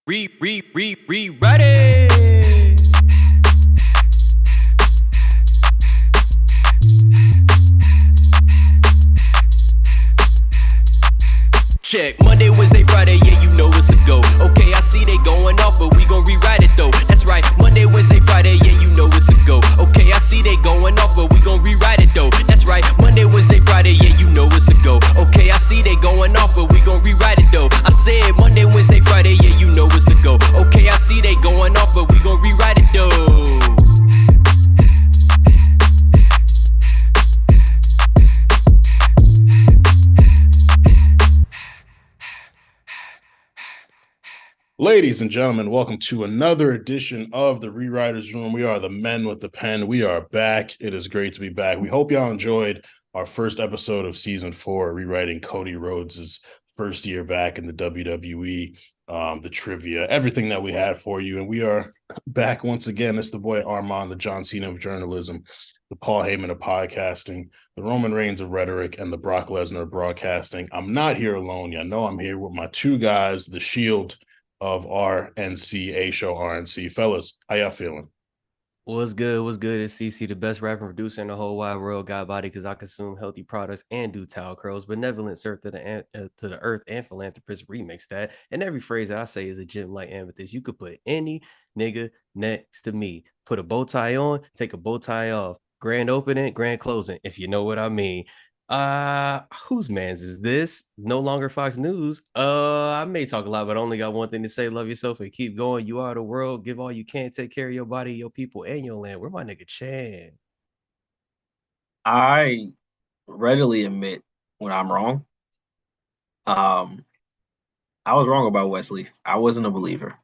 Ready. Check Monday, Wednesday, Friday, yeah, you know it's a go. Okay, I see they going off, but we gon' rewrite it though. That's right, Monday, Wednesday, Friday, yeah, you know it's a go. Okay, I see they going off, but we gon' rewrite it though. That's right, Monday, Wednesday, Friday, yeah, you know it's a go. Okay, I see they going off, but we gon' rewrite it though. I said Monday, Wednesday, Friday, yeah, you know it's a go. Okay, I see they going off, but we gon' rewrite it though. Ladies and gentlemen, welcome to another edition of the Rewriters Room. We are the men with the pen. We are back. It is great to be back. We hope y'all enjoyed our first episode of season 4, rewriting Cody Rhodes' first year back in the WWE, the trivia, everything that we had for you. And we are back once again. It's the boy Armon, the John Cena of journalism, the Paul Heyman of podcasting, the Roman Reigns of rhetoric, and the Brock Lesnar of broadcasting. I'm not here alone. Y'all know I'm here with my two guys, the Shield of RNC, A Show RNC. Fellas, how y'all feeling? What's good? What's good? It's CC, the best rapper and producer in the whole wide world. God body, because I consume healthy products and do towel curls. Benevolent serve to the earth and philanthropist remix that. And every phrase that I say is a gem like amethyst. You could put any nigga next to me. Put a bow tie on, take a bow tie off. Grand opening, grand closing, if you know what I mean. Whose man's is this? No longer Fox News. I may talk a lot, but I only got one thing to say: love yourself and keep going. You are the world. Give all you can. Take care of your body, your people, and your land. Where my nigga Chan? I readily admit when I'm wrong. I was wrong about Wesley. I wasn't a believer.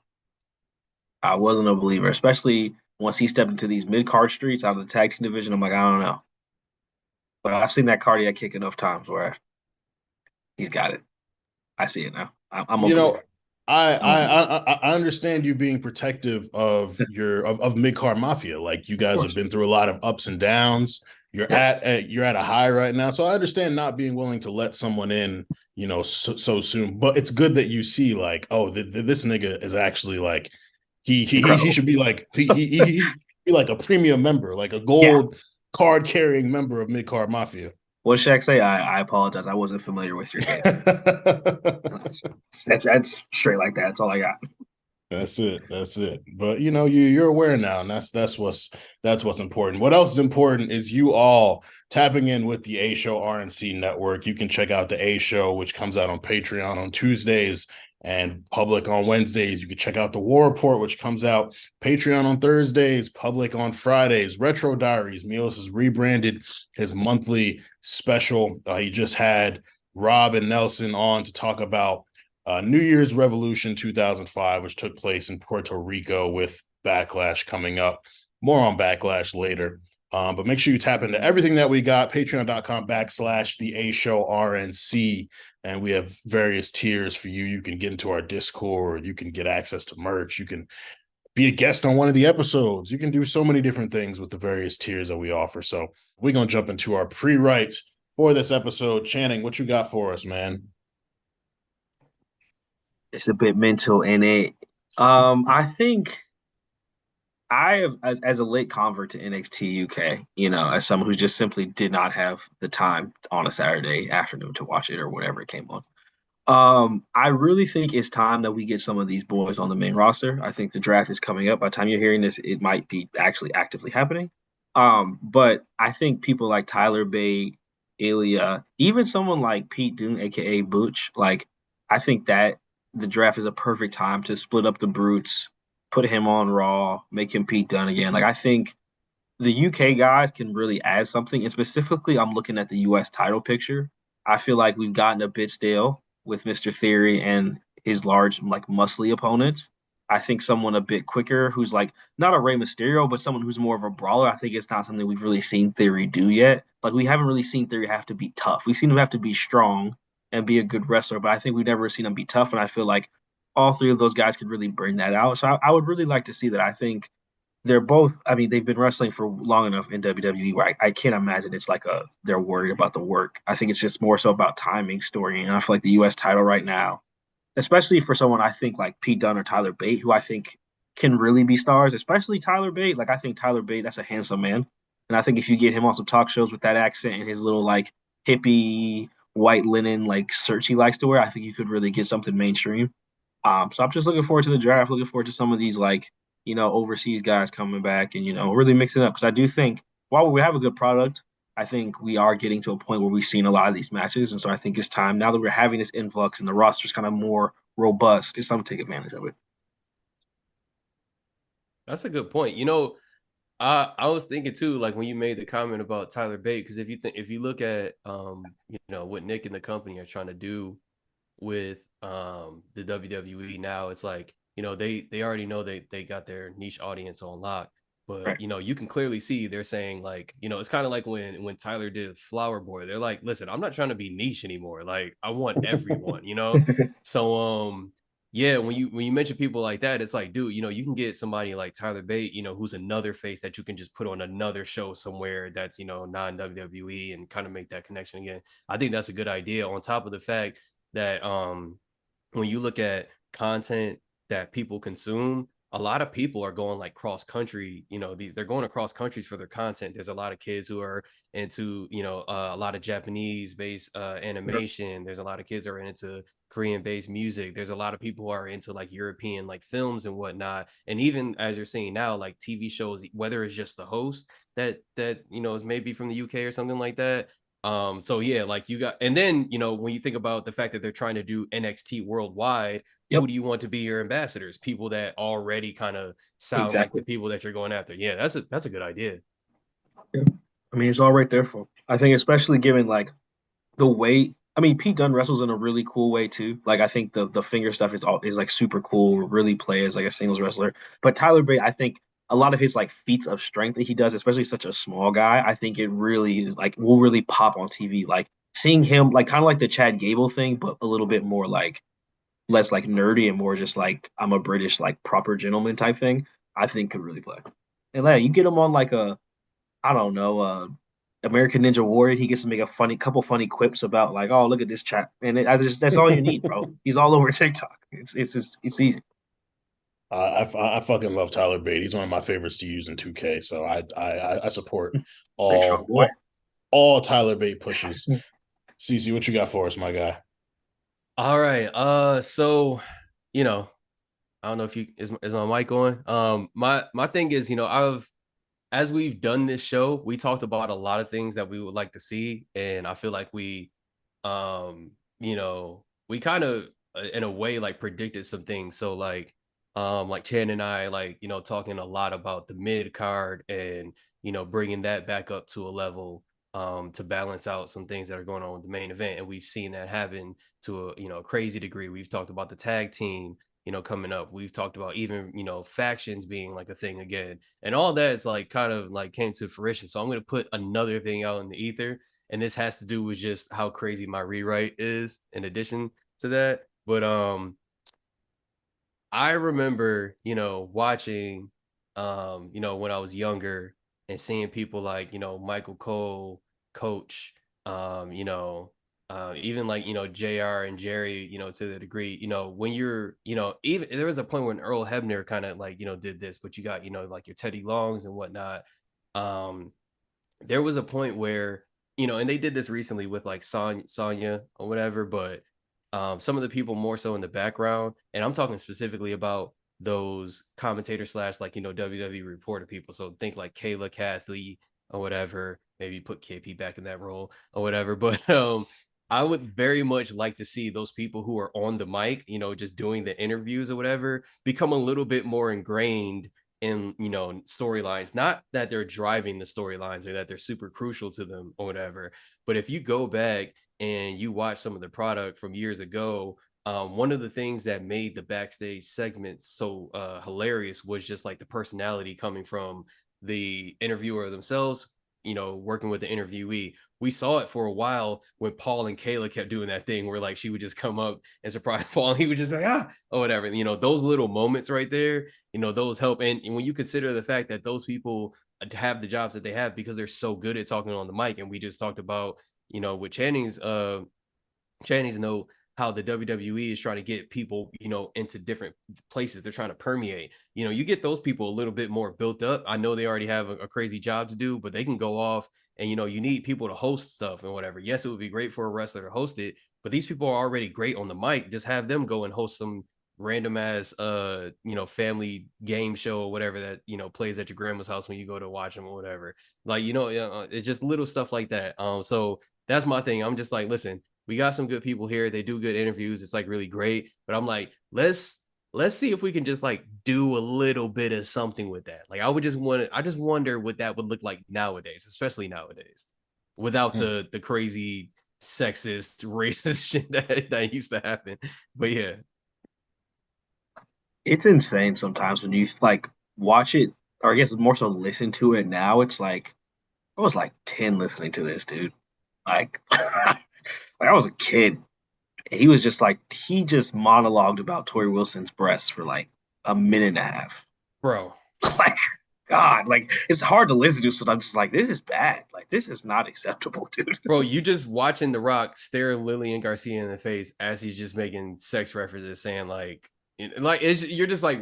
Especially once he stepped into these mid-card streets out of the tag team division. I'm like, I don't know. But I've seen that cardiac kick enough times where he's got it. I see it now. I'm you know, I understand you being protective of of mid-card mafia. Like, you guys have been through a lot of ups and downs. You're at a high right now, so I understand not being willing to let someone in, so soon. But it's good that you see, like, oh, this nigga is actually like he should be like he be like a premium member, like a gold card carrying member of mid-card mafia. What did Shaq say? I apologize. I wasn't familiar with your game. that's straight like that. That's all I got. That's it. But you're aware now, and that's what's important. What else is important is you all tapping in with the A Show RNC network. You can check out the A Show, which comes out on Patreon on Tuesdays and public on Wednesdays. You can check out the War Report, which comes out Patreon on Thursdays, public on Fridays. Retro Diaries, Milos has rebranded his monthly special. He just had Rob and Nelson on to talk about New Year's Revolution 2005, which took place in Puerto Rico, with Backlash coming up. More on Backlash later. But make sure you tap into everything that we got. Patreon.com/the A Show RNC. And we have various tiers for you. You can get into our Discord. You can get access to merch. You can be a guest on one of the episodes. You can do so many different things with the various tiers that we offer. So we're going to jump into our pre-write for this episode. Channing, what you got for us, man? It's a bit mental, and I think I have, as a late convert to NXT UK, as someone who just simply did not have the time on a Saturday afternoon to watch it or whatever it came on. I really think it's time that we get some of these boys on the main roster. I think the draft is coming up. By the time you're hearing this, it might be actually actively happening. But I think people like Tyler Bate, Ilya, even someone like Pete Dunne, aka Butch, like, I think that the draft is a perfect time to split up the brutes, put him on Raw, make him Pete Dunne again. Like, I think the UK guys can really add something. And specifically, I'm looking at the US title picture. I feel like we've gotten a bit stale with Mr. Theory and his large, like, muscly opponents. I think someone a bit quicker, who's like not a Rey Mysterio, but someone who's more of a brawler. I think it's not something we've really seen Theory do yet. Like, we haven't really seen Theory have to be tough. We've seen him have to be strong and be a good wrestler, but I think we've never seen him be tough. And I feel like all three of those guys could really bring that out. So I would really like to see that. I think they're both, I mean, they've been wrestling for long enough in WWE where I can't imagine it's like they're worried about the work. I think it's just more so about timing, story. And I feel like the US title right now especially for someone I think like Pete Dunne or Tyler Bate, who I think can really be stars, especially Tyler Bate. Like I think Tyler Bate, that's a handsome man. And I think if you get him on some talk shows with that accent and his little like hippie white linen like shirts he likes to wear, I think you could really get something mainstream. So I'm just looking forward to the draft, looking forward to some of these like, overseas guys coming back and, really mixing it up. Because I do think while we have a good product, I think we are getting to a point where we've seen a lot of these matches. And so I think it's time now that we're having this influx and the roster's kind of more robust, it's time to take advantage of it. That's a good point. I was thinking too, like when you made the comment about Tyler Bate, because if you look at what Nick and the company are trying to do with the WWE now, it's like, they already know they got their niche audience on lock. But Right. you can clearly see they're saying like, it's kind of like when Tyler did Flower Boy, they're like, listen, I'm not trying to be niche anymore. Like I want everyone, So yeah, when you mention people like that, it's like, dude, you can get somebody like Tyler Bate, who's another face that you can just put on another show somewhere that's, non WWE and kind of make that connection again. I think that's a good idea. On top of the fact that when you look at content that people consume, a lot of people are going like cross country, they're going across countries for their content. There's a lot of kids who are into, a lot of Japanese based animation. There's a lot of kids who are into Korean based music. There's a lot of people who are into like European like films and whatnot. And even as you're seeing now, like TV shows, whether it's just the host that is maybe from the UK or something like that. So yeah, like you got, and then when you think about the fact that they're trying to do NXT worldwide, Yep. who do you want to be your ambassadors? People that already kind of sound like the people that you're going after. Yeah, that's a good idea. Yeah. I mean, it's all right there for. I think, especially given like the way. I mean, Pete Dunne wrestles in a really cool way too. Like, I think the finger stuff is like super cool. Really play as like a singles wrestler. But Tyler Bate, I think a lot of his like feats of strength that he does, especially such a small guy, I think it really is like will really pop on TV. Like seeing him, like kind of like the Chad Gable thing, but a little bit more like less like nerdy and more just like I'm a British like proper gentleman type thing. I think could really play. And yeah, you get him on like a I don't know, American Ninja Warrior. He gets to make a couple funny quips about like, oh, look at this chap, and that's all you need, bro. He's all over TikTok. It's easy. I fucking love Tyler Bate. He's one of my favorites to use in 2K. So I support Big strong boy. all Tyler Bate pushes. CC, what you got for us, my guy? All right. So I don't know if is my mic on. My thing is, as we've done this show, we talked about a lot of things that we would like to see, and I feel like we we kind of in a way like predicted some things. So like Chan and I like talking a lot about the mid card and bringing that back up to a level to balance out some things that are going on with the main event, and we've seen that happen to a crazy degree. We've talked about the tag team coming up. We've talked about even factions being like a thing again, and all that's like kind of like came to fruition. So I'm going to put another thing out in the ether, and this has to do with just how crazy my rewrite is in addition to that. But I remember watching when I was younger and seeing people like Michael Cole, Coach, even like JR and Jerry, to the degree, when you're, even there was a point when Earl Hebner kind of like did this, but you got like your Teddy Longs and whatnot. There was a point where and they did this recently with like Sonya or whatever, but some of the people more so in the background, and I'm talking specifically about those commentators slash like WWE reporter people. So think like Kayla Kathy or whatever. Maybe put KP back in that role or whatever. But I would very much like to see those people who are on the mic, just doing the interviews or whatever, become a little bit more ingrained in storylines. Not that they're driving the storylines or that they're super crucial to them or whatever, but if you go back and you watch some of the product from years ago, one of the things that made the backstage segments so hilarious was just like the personality coming from the interviewer themselves, working with the interviewee. We saw it for a while when Paul and Kayla kept doing that thing where like she would just come up and surprise Paul and he would just be like, or whatever. Those little moments right there, those help. And when you consider the fact that those people have the jobs that they have because they're so good at talking on the mic, and we just talked about with Channing's note how the WWE is trying to get people, into different places. They're trying to permeate. You get those people a little bit more built up. I know they already have a crazy job to do, but they can go off and, you need people to host stuff and whatever. Yes, it would be great for a wrestler to host it, but these people are already great on the mic. Just have them go and host some random ass family game show or whatever that plays at your grandma's house when you go to watch them or whatever. Like it's just little stuff like that. So that's my thing. I'm just like, listen, we got some good people here. They do good interviews. It's like really great. But I'm like, let's see if we can just like do a little bit of something with that. Like I just wonder what that would look like nowadays, especially nowadays, without the crazy sexist, racist shit that used to happen. But yeah. It's insane sometimes when you like watch it, or I guess more so listen to it now. It's like I was like 10 listening to this, dude. Like, like I was a kid. He was just like he just monologued about Tori Wilson's breasts for like a minute and a half. Bro. Like, God, like it's hard to listen to, so I'm just like, this is bad. Like, this is not acceptable, dude. Bro, you just watching The Rock stare Lillian Garcia in the face as he's just making sex references, saying like you're just like,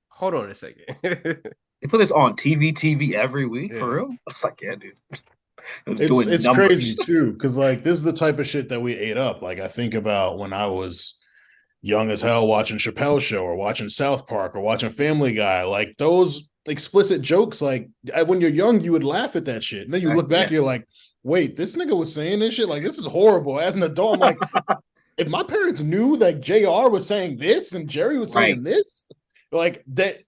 hold on a second. They put this on TV every week for real. I was like, yeah, dude. It's crazy too, because like this is the type of shit that we ate up. Like I think about when I was young as hell watching Chappelle Show or watching South Park or watching Family Guy. Like those explicit jokes, like when you're young, you would laugh at that shit. And then you look back, you're like, wait, this nigga was saying this shit? Like, this is horrible. As an adult, I'm like, if my parents knew that JR was saying this and Jerry was saying this, like that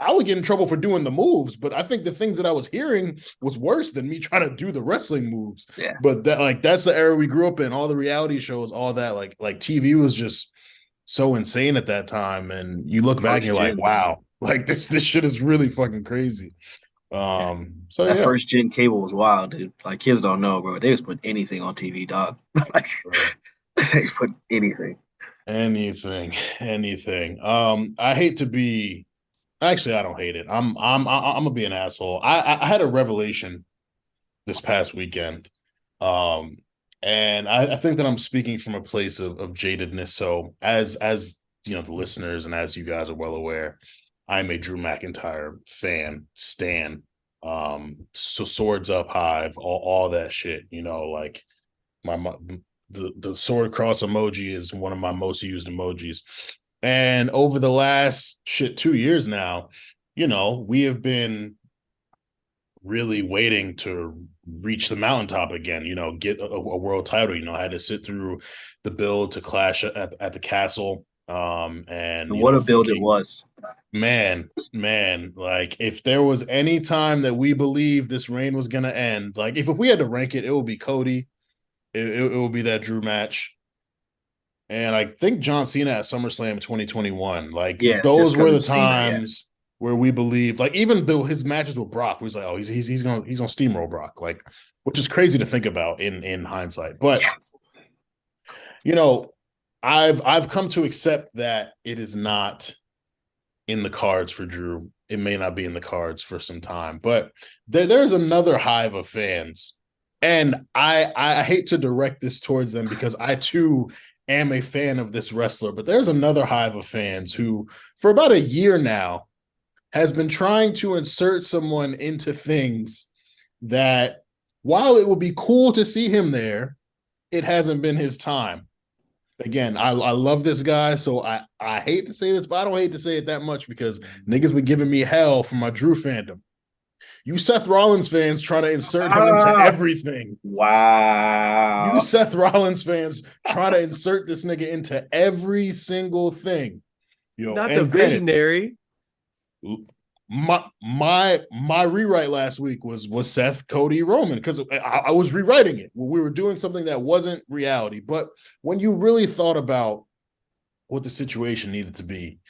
I would get in trouble for doing the moves. But I think the things that I was hearing was worse than me trying to do the wrestling moves. Yeah. But that's the era we grew up in. All the reality shows, all that, like TV was just so insane at that time. And you look back and you're like, wow, like this shit is really fucking crazy. So that first gen cable was wild, dude. Like kids don't know, bro. They just put anything on TV, dog. Like they just put anything. Anything. I hate to be. Actually, I don't hate it. I'm gonna be an asshole. I had a revelation this past weekend, and I think that I'm speaking from a place of jadedness. So as you know, the listeners and as you guys are well aware, I'm a Drew McIntyre fan, stan. So swords up high, all that shit. You know, like the sword cross emoji is one of my most used emojis. And over the last 2 years now, you know, we have been really waiting to reach the mountaintop again, you know, get a world title. You know, I had to sit through the build to Clash at the Castle. And what a build it was. Man, like if there was any time that we believed this reign was going to end, like if we had to rank it, it would be Cody. It would be that Drew match. And I think John Cena at SummerSlam 2021. Like those were the times where we believed, like even though his matches with Brock, we was like, oh, he's gonna steamroll Brock, like, which is crazy to think about in hindsight. But you know, I've come to accept that it is not in the cards for Drew. It may not be in the cards for some time, but there's another hive of fans. And I hate to direct this towards them because I too am a fan of this wrestler, but there's another hive of fans who for about a year now has been trying to insert someone into things that while it would be cool to see him there, it hasn't been his time. Again, I love this guy, so I hate to say this, but I don't hate to say it that much because niggas been giving me hell for my Drew fandom. You Seth Rollins fans try to insert him into everything. Wow. You Seth Rollins fans try to insert this nigga into every single thing. Yo, not the visionary. My rewrite last week was Seth, Cody, Roman, because I was rewriting it. We were doing something that wasn't reality. But when you really thought about what the situation needed to be,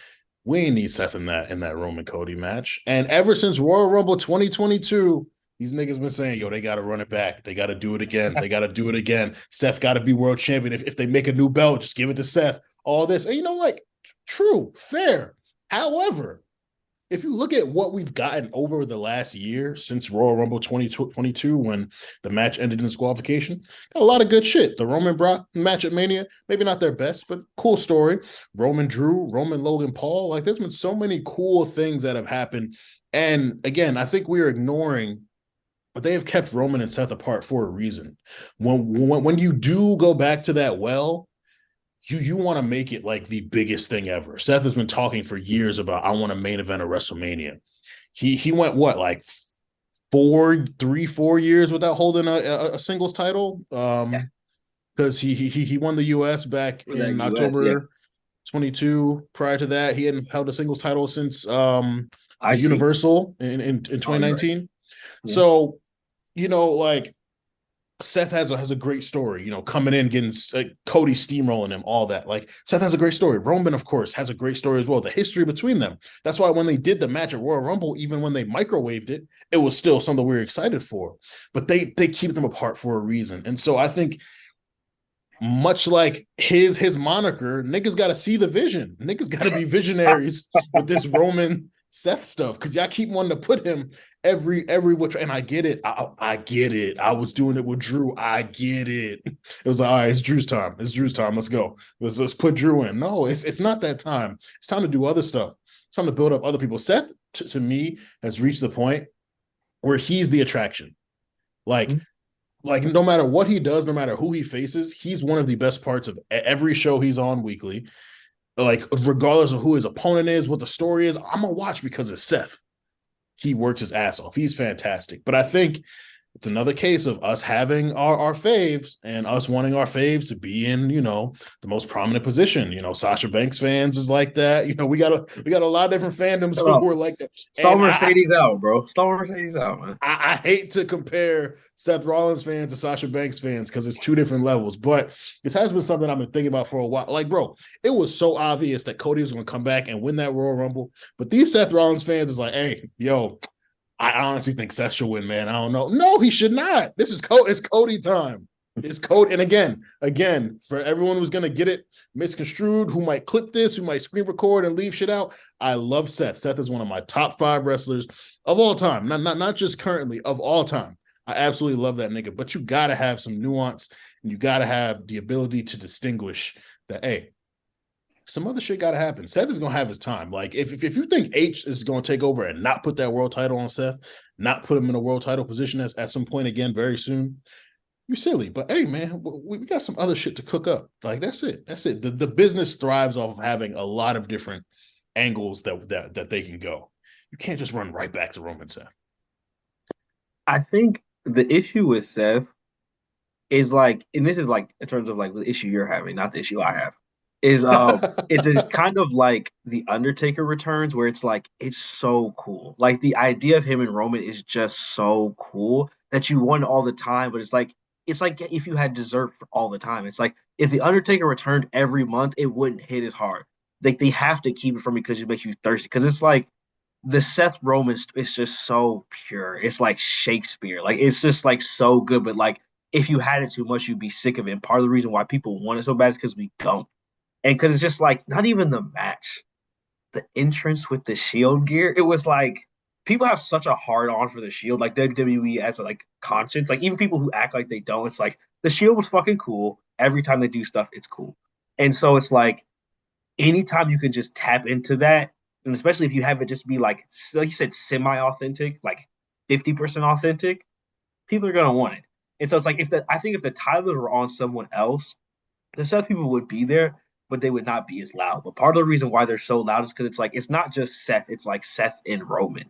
we ain't need Seth in that Roman Cody match. And ever since Royal Rumble 2022, these niggas been saying, yo, they got to run it back. They got to do it again. They got to do it again. Seth got to be world champion. If they make a new belt, just give it to Seth. All this. And you know, like, true, fair. However, if you look at what we've gotten over the last year since Royal Rumble 2022, when the match ended in disqualification, got a lot of good shit. The Roman Brock match at Mania, maybe not their best, but cool story. Roman Drew, Roman Logan Paul. Like, there's been so many cool things that have happened. And again, I think we're ignoring, but they have kept Roman and Seth apart for a reason. When you do go back to that well, you want to make it like the biggest thing ever. Seth has been talking for years about, I want a main event of WrestleMania. He went what, like 4 years without holding a singles title. Because he won the US back in October 22. Prior to that, he hadn't held a singles title since the Universal in 2019. Right. Yeah. So, like, Seth has a great story, coming in, getting Cody steamrolling him, all that. Like, Seth has a great story. Roman, of course, has a great story as well. The history between them. That's why when they did the match at Royal Rumble, even when they microwaved it, it was still something we were excited for. But they keep them apart for a reason. And so I think, much like his moniker, niggas got to see the vision. Niggas got to be visionaries with this Roman Seth stuff, because y'all keep wanting to put him every which, and I get it. I get it. I was doing it with Drew. I get it. It was like, all right, it's Drew's time. It's Drew's time. Let's go. Let's put Drew in. No, it's not that time. It's time to do other stuff. It's time to build up other people. Seth, to me, has reached the point where he's the attraction. Like no matter what he does, no matter who he faces, he's one of the best parts of every show he's on weekly. Like, regardless of who his opponent is, what the story is, I'm going to watch because it's Seth. He works his ass off. He's fantastic. But I think it's another case of us having our faves and us wanting our faves to be in, the most prominent position. Sasha Banks fans is like that. We got a lot of different fandoms who are like that. Stall Mercedes out, bro. Stall Mercedes out, man. I hate to compare Seth Rollins fans to Sasha Banks fans because it's two different levels, but this has been something I've been thinking about for a while. Like, bro, it was so obvious that Cody was going to come back and win that Royal Rumble, but these Seth Rollins fans is like, hey, yo, I honestly think Seth should win, man. I don't know. No, he should not. This is it's Cody time. It's Cody. And again, for everyone who's going to get it misconstrued, who might clip this, who might screen record and leave shit out, I love Seth. Seth is one of my top 5 wrestlers of all time. Not just currently, of all time. I absolutely love that nigga. But you got to have some nuance, and you got to have the ability to distinguish that, hey, some other shit got to happen. Seth is going to have his time. Like, if you think H is going to take over and not put that world title on Seth, not put him in a world title position at some point again very soon, you're silly. But hey, man, we got some other shit to cook up. Like, that's it. The business thrives off of having a lot of different angles that they can go. You can't just run right back to Roman Seth. I think the issue with Seth is like, and this is like in terms of like the issue you're having, not the issue I have, is it's kind of like the Undertaker returns, where it's like, it's so cool. Like, the idea of him and Roman is just so cool that you want all the time, but it's like if you had dessert for all the time. It's like, if the Undertaker returned every month, it wouldn't hit as hard. Like, they have to keep it from me because it makes you thirsty. Because it's like, the Seth Roman is just so pure. It's like Shakespeare. Like, it's just like so good. But like, if you had it too much, you'd be sick of it. And part of the reason why people want it so bad is because we don't. And because it's just like, not even the match, the entrance with the Shield gear. It was like, people have such a hard on for the Shield, like WWE as a like conscience. Like, even people who act like they don't, it's like, the Shield was fucking cool. Every time they do stuff, it's cool. And so it's like, anytime you can just tap into that, and especially if you have it just be like you said, semi-authentic, like 50% authentic, people are gonna want it. And so it's like, I think if the titles were on someone else, the Seth people would be there, but they would not be as loud. But part of the reason why they're so loud is because it's like, it's not just Seth, it's like Seth and Roman.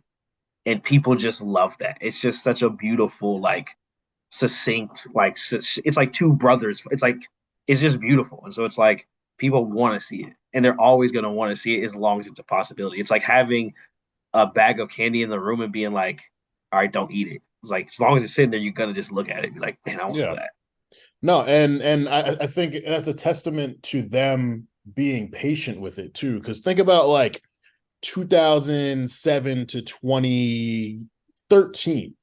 And people just love that. It's just such a beautiful, like, succinct, like, it's like two brothers. It's just beautiful. And so it's like, people want to see it. And they're always going to want to see it as long as it's a possibility. It's like having a bag of candy in the room and being like, all right, don't eat it. It's like, as long as it's sitting there, you're going to just look at it and be like, man, I want that. No, and I think that's a testament to them being patient with it too. Because think about like 2007 to 2013.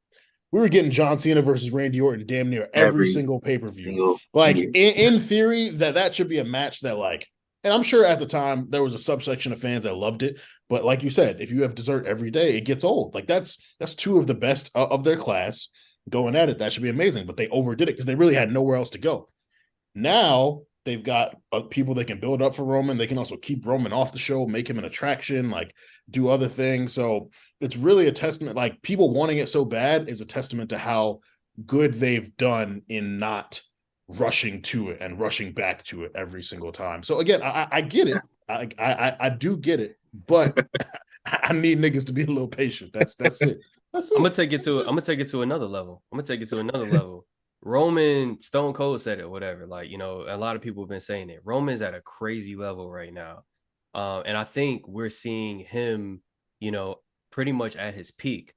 We were getting John Cena versus Randy Orton damn near every single pay-per-view. Like, in theory, that should be a match that, like, And I'm sure at the time there was a subsection of fans that loved it. But like you said, if you have dessert every day, it gets old. Like that's two of the best of their class going at it. That should be amazing. But they overdid it because they really had nowhere else to go. Now they've got people they can build up for Roman. They can also keep Roman off the show, make him an attraction, like do other things. So it's really a testament. Like people wanting it so bad is a testament to how good they've done in not rushing to it and rushing back to it every single time. So again, I get it. I do get it, but I need niggas to be a little patient. That's it. That's it. I'm gonna take it to another level. Roman, Stone Cold said it, whatever. Like, a lot of people have been saying it. Roman's at a crazy level right now. And I think we're seeing him, pretty much at his peak.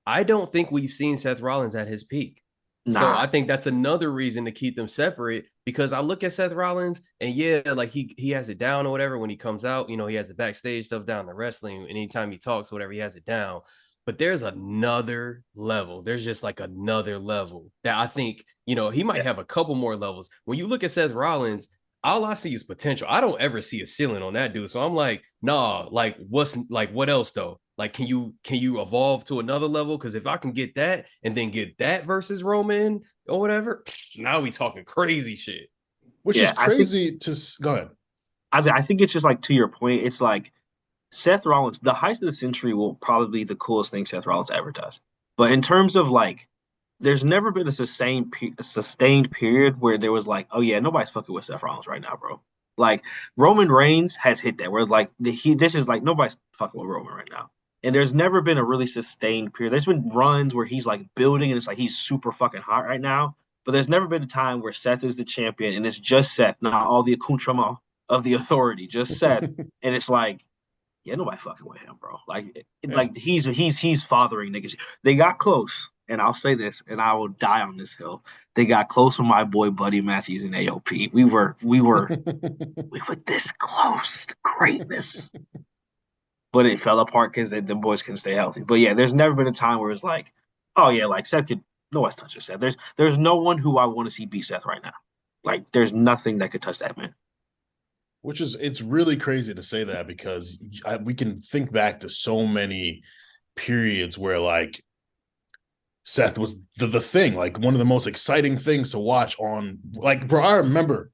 I don't think we've seen Seth Rollins at his peak. Nah. So I think that's another reason to keep them separate, because I look at Seth Rollins and like he has it down or whatever when he comes out, he has the backstage stuff down, the wrestling, anytime he talks, whatever, he has it down. But there's another level. There's just like another level that I think, he might have a couple more levels. When you look at Seth Rollins, all I see is potential. I don't ever see a ceiling on that dude. So I'm like, nah, like what else though? Like, can you evolve to another level? Because if I can get that and then get that versus Roman or whatever, now we talking crazy shit. Which is crazy go ahead. I think it's just like, to your point, it's like Seth Rollins, the heist of the century will probably be the coolest thing Seth Rollins ever does. But in terms of like, there's never been a sustained period where there was like, oh yeah, nobody's fucking with Seth Rollins right now, bro. Like Roman Reigns has hit that where it's like this is like nobody's fucking with Roman right now. And there's never been a really sustained period. There's been runs where he's like building and it's like he's super fucking hot right now. But there's never been a time where Seth is the champion and it's just Seth, not all the accoutrement of the authority, just Seth. And it's like, yeah, nobody fucking with him, bro. Like he's fathering niggas. They got close, and I'll say this, and I will die on this hill. They got close with my boy Buddy Matthews and AOP. We were this close to greatness. But it fell apart because the boys couldn't stay healthy. But yeah, there's never been a time where it's like, oh yeah, like Seth could, nobody's touching Seth. There's no one who I want to see beat Seth right now. Like there's nothing that could touch that man. It's really crazy to say that because we can think back to so many periods where like Seth was the thing, like one of the most exciting things to watch on, like, bro, I remember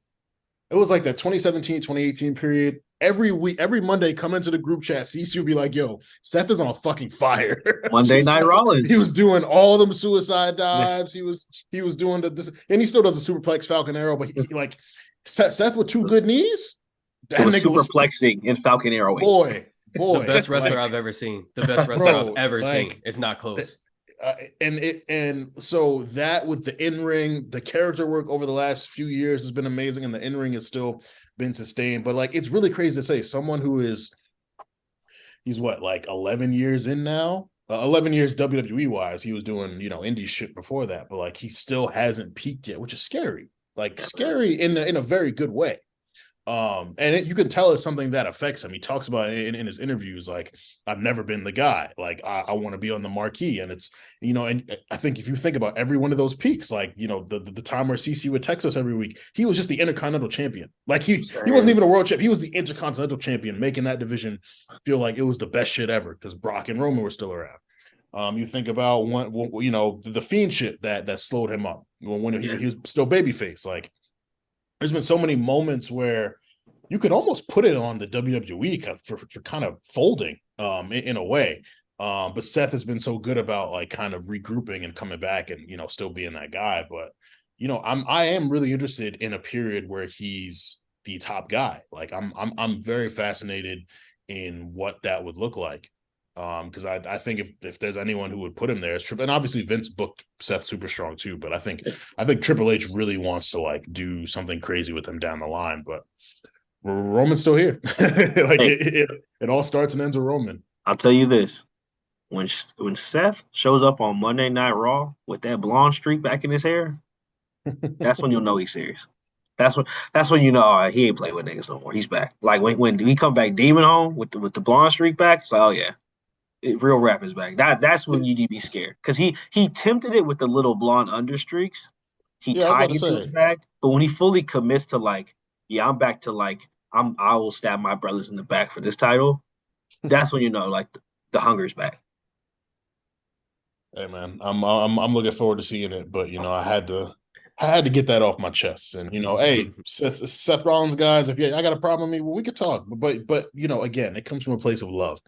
it was like that 2017, 2018 period. Every week, every Monday, come into the group chat, CC would be like, yo, Seth is on fucking fire. Monday Night Rollins. He was doing all them suicide dives. He was doing this, and he still does a superplex Falcon Arrow, but he like Seth with two good knees. That nigga was superplexing in Falcon Arrow. Boy. The best wrestler I've ever seen. The best wrestler I've ever seen. It's not close. And so that with the in-ring, the character work over the last few years has been amazing, and the in-ring has still been sustained. But like, it's really crazy to say someone who he's what, like 11 years in now, 11 years WWE wise. He was doing, indie shit before that, but like he still hasn't peaked yet, which is scary. Like scary in a very good way. And you can tell it's something that affects him. He talks about it in his interviews, like, I've never been the guy. Like, I want to be on the marquee. And it's, and I think if you think about every one of those peaks, like, the time where CC would text us every week, he was just the Intercontinental Champion. Like, he wasn't even a world champ. He was the Intercontinental Champion, making that division feel like it was the best shit ever because Brock and Roman were still around. You think about the Fiend shit that slowed him up when he was still babyface. Like, there's been so many moments where you could almost put it on the WWE for kind of folding in a way. But Seth has been so good about like kind of regrouping and coming back and, still being that guy. But, I am really interested in a period where he's the top guy. Like I'm very fascinated in what that would look like. Because I think if there's anyone who would put him there, it's Triple, and obviously Vince booked Seth super strong too. But I think Triple H really wants to like do something crazy with him down the line. But Roman's still here. It all starts and ends with Roman. I'll tell you this: when Seth shows up on Monday Night Raw with that blonde streak back in his hair, that's when you'll know he's serious. That's when you know he ain't playing with niggas no more. He's back. Like when he come back Demon Home with the blonde streak back, it's like, oh yeah. Real rap is back. That's when you need to be scared because he tempted it with the little blonde understreaks. He tied it to his back, but when he fully commits to like, yeah, I'm back to like I will stab my brothers in the back for this title. That's when you know like the hunger's back. Hey man, I'm looking forward to seeing it, but I had to get that off my chest. And hey, Seth Rollins guys, if I got a problem with me, well, we could talk. But again, it comes from a place of love.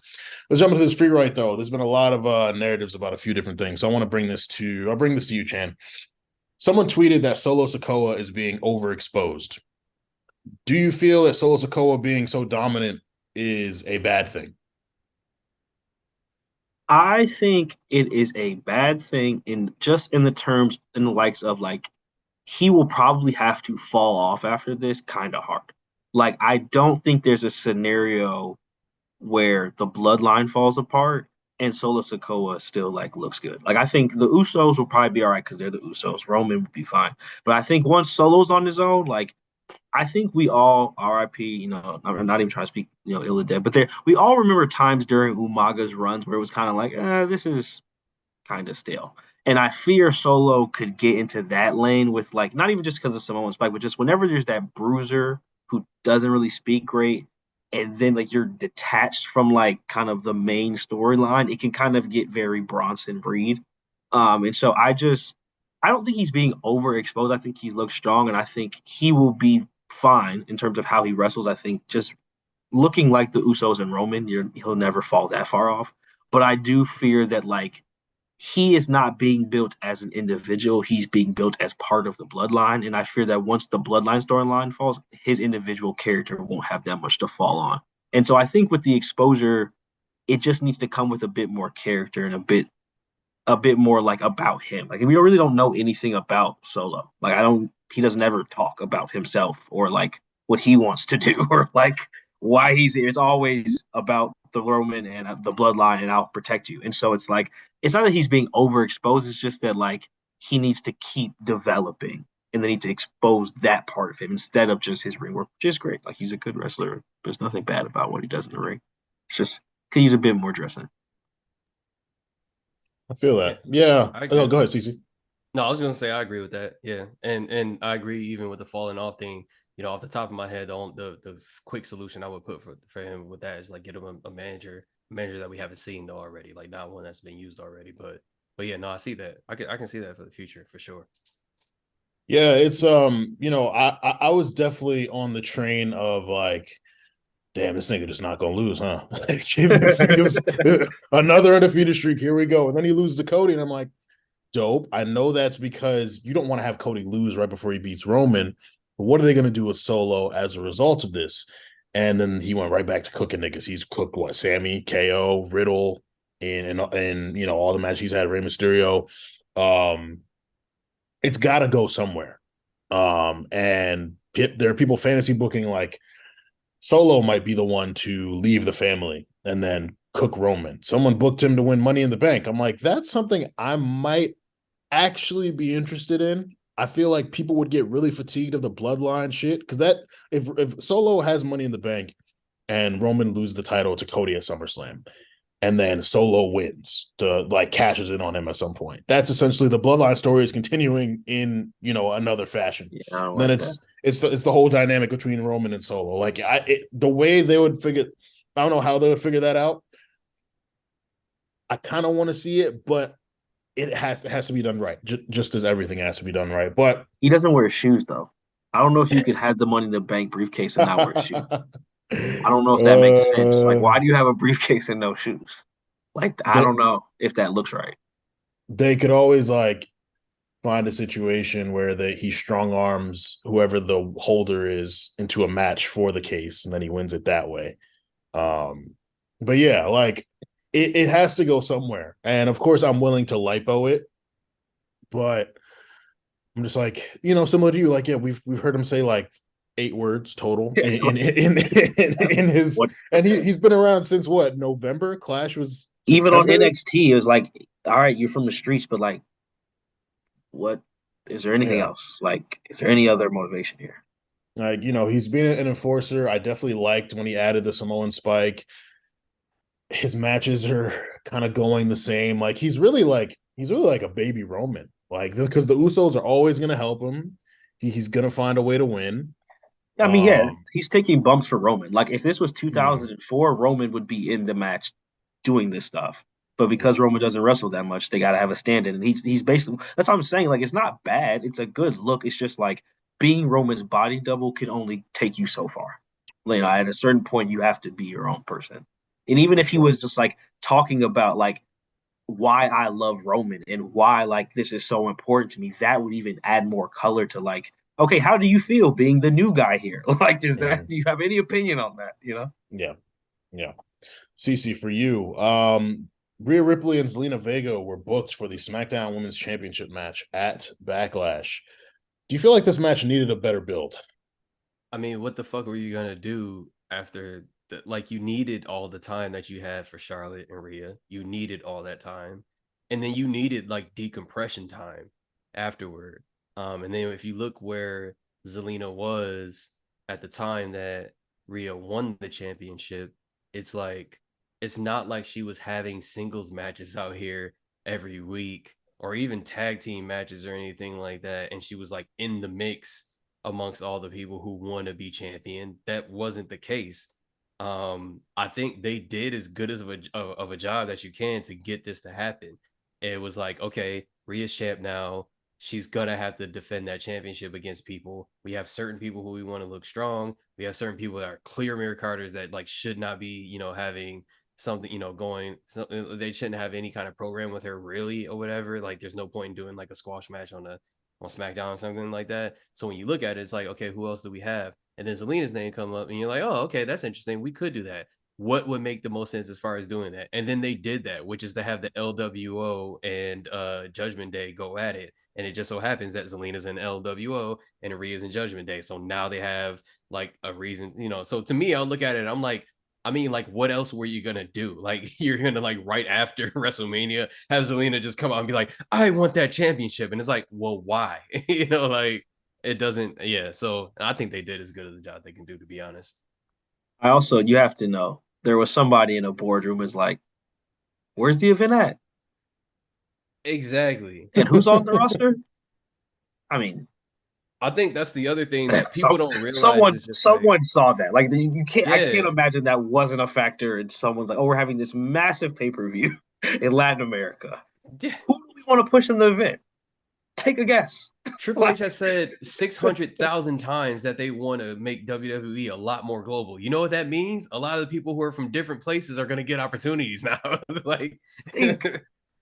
Let's jump into this free right though. There's been a lot of narratives about a few different things. So I want to bring this to you, Chan. Someone tweeted that Solo Sikoa is being overexposed. Do you feel that Solo Sikoa being so dominant is a bad thing? I think it is a bad thing in the likes of like he will probably have to fall off after this kind of hard. Like I don't think there's a scenario where the bloodline falls apart and Solo Sikoa still like looks good. Like I think the Usos will probably be all right because they're the Usos. Roman would be fine. But I think once Solo's on his own, like I think we all RIP, I'm not even trying to speak, ill of dead, but we all remember times during Umaga's runs where it was kind of like, this is kind of stale. And I fear Solo could get into that lane with like not even just because of Samoan Spike, but just whenever there's that bruiser who doesn't really speak great, and then like you're detached from like kind of the main storyline, it can kind of get very Bronson Reed. And so I don't think he's being overexposed. I think he looks strong, and I think he will be fine in terms of how he wrestles. I think just looking like the Usos and Roman, he'll never fall that far off. But I do fear that like he is not being built as an individual. He's being built as part of the bloodline. And I fear that once the bloodline storyline falls, his individual character won't have that much to fall on. And so I think with the exposure, it just needs to come with a bit more character and a bit more like about him. Like we really don't know anything about Solo. Like he doesn't ever talk about himself or like what he wants to do or like why he's here. It's always about the Roman and the bloodline and I'll protect you. And so it's like, it's not that he's being overexposed. It's just that like he needs to keep developing and they need to expose that part of him instead of just his ring work, which is great. Like he's a good wrestler. There's nothing bad about what he does in the ring. It's just, could use a bit more dressing. I feel that. Yeah. Oh, go ahead, Cece. No, I was gonna say I agree with that. Yeah, and I agree even with the falling off thing. Off the top of my head, the quick solution I would put for him with that is like get him a manager that we haven't seen though already, like not one that's been used already. But yeah, no, I see that. I can see that for the future for sure. Yeah, it's I was definitely on the train of like, damn, this nigga just not gonna lose, huh? Another undefeated streak. Here we go. And then he loses to Cody, and I'm like, dope. I know that's because you don't want to have Cody lose right before he beats Roman. But what are they gonna do with Solo as a result of this? And then he went right back to cooking niggas. He's cooked what? Sammy, KO, Riddle, and all the matches he's had, Rey Mysterio. It's got to go somewhere. And there are people fantasy booking like Solo might be the one to leave the family and then cook Roman. Someone booked him to win Money in the Bank. I'm like, that's something I might actually be interested in. I feel like people would get really fatigued of the bloodline shit because that if Solo has Money in the Bank and Roman loses the title to Cody at SummerSlam, and then Solo wins to like cashes in on him at some point. That's essentially the bloodline story is continuing in another fashion. Yeah, then it's the whole dynamic between Roman and Solo. Like the way they would figure, I don't know how they would figure that out. I kind of want to see it, but it has to be done right, just as everything has to be done right. But he doesn't wear shoes though. I don't know if you could have the Money in the Bank briefcase and not wear shoes. I don't know if that makes sense. Like, why do you have a briefcase and no shoes? Like, I don't know if that looks right. They could always like find a situation where he strong arms whoever the holder is into a match for the case, and then he wins it that way. But yeah, like it has to go somewhere. And of course, I'm willing to lipo it, but I'm just like, similar to you, like, yeah, we've heard him say like 8 words total in his what? And he's been around since what, November? Clash was September? Even on NXT, it was like, all right, you're from the streets, but like, what is there anything else? Like, is there any other motivation here? Like, he's been an enforcer. I definitely liked when he added the Samoan Spike. His matches are kind of going the same. Like, he's really like a baby Roman. Like, because the Usos are always gonna help him. He's gonna find a way to win. I mean, yeah, he's taking bumps for Roman. Like if this was 2004, Roman would be in the match doing this stuff. But because Roman doesn't wrestle that much, they got to have a stand-in, and he's basically that's what I'm saying. Like it's not bad; it's a good look. It's just like being Roman's body double can only take you so far. You know, at a certain point, you have to be your own person. And even if he was just like talking about like why I love Roman and why like this is so important to me, that would even add more color to like, okay, how do you feel being the new guy here? Like, do you have any opinion on that? You know? Yeah. CC, for you, Rhea Ripley and Zelina Vega were booked for the SmackDown Women's Championship match at Backlash. Do you feel like this match needed a better build? I mean, what the fuck were you gonna do after that? Like, you needed all the time that you had for Charlotte and Rhea. You needed all that time, and then you needed like decompression time afterward. And then if you look where Zelina was at the time that Rhea won the championship, it's like it's not like she was having singles matches out here every week or even tag team matches or anything like that, and she was like in the mix amongst all the people who want to be champion. That wasn't the case. I think they did as good as of a job that you can to get this to happen. It was like, okay, Rhea's champ now. She's gonna have to defend that championship against people. We have certain people who we want to look strong. We have certain people that are clear mirror Carters that like should not be, having something, going. They shouldn't have any kind of program with her really or whatever. Like, there's no point in doing like a squash match on SmackDown or something like that. So when you look at it, it's like, okay, who else do we have? And then Zelina's name come up, and you're like, oh, okay, that's interesting. We could do that. What would make the most sense as far as doing that? And then they did that, which is to have the LWO and Judgment Day go at it. And it just so happens that Zelina's in LWO and Rhea's in Judgment Day. So now they have like a reason, So to me, I'll look at it, I'm like, I mean, like, what else were you gonna do? Like, you're gonna like right after WrestleMania have Zelina just come out and be like, I want that championship. And it's like, well, why? Like it doesn't, yeah. So I think they did as good as a job they can do, to be honest. You have to know, there was somebody in a boardroom is like, where's the event at? Exactly. And who's on the roster? I mean, I think that's the other thing that people don't realize. Someone saw that. Like you can't. Yeah. I can't imagine that wasn't a factor. And someone's like, "Oh, we're having this massive pay-per-view in Latin America. Yeah. Who do we want to push in the event? Take a guess." Triple H has said 600,000 times that they want to make WWE a lot more global. You know what that means? A lot of the people who are from different places are going to get opportunities now. Like.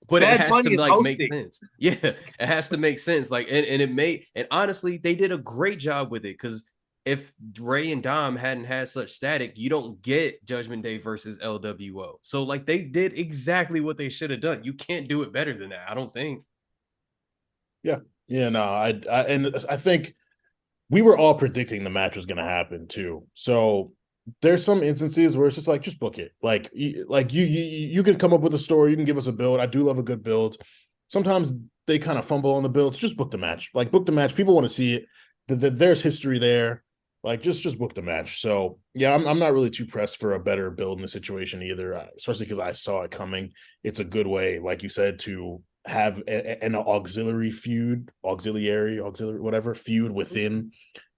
But it has to like make sense. Yeah, it has to make sense. Like, and honestly, they did a great job with it, because if Ray and Dom hadn't had such static, you don't get Judgment Day versus LWO. So like they did exactly what they should have done. You can't do it better than that, I don't think. Yeah. No, I think we were all predicting the match was going to happen too. So there's some instances where it's just like, just book it. Like you can come up with a story, you can give us a build. I do love a good build. Sometimes they kind of fumble on the builds. Just book the match. Like, book the match. People want to see it. There's history there. Like, just book the match. So yeah, I'm not really too pressed for a better build in the situation either, especially because I saw it coming. It's a good way, like you said, to have an auxiliary feud within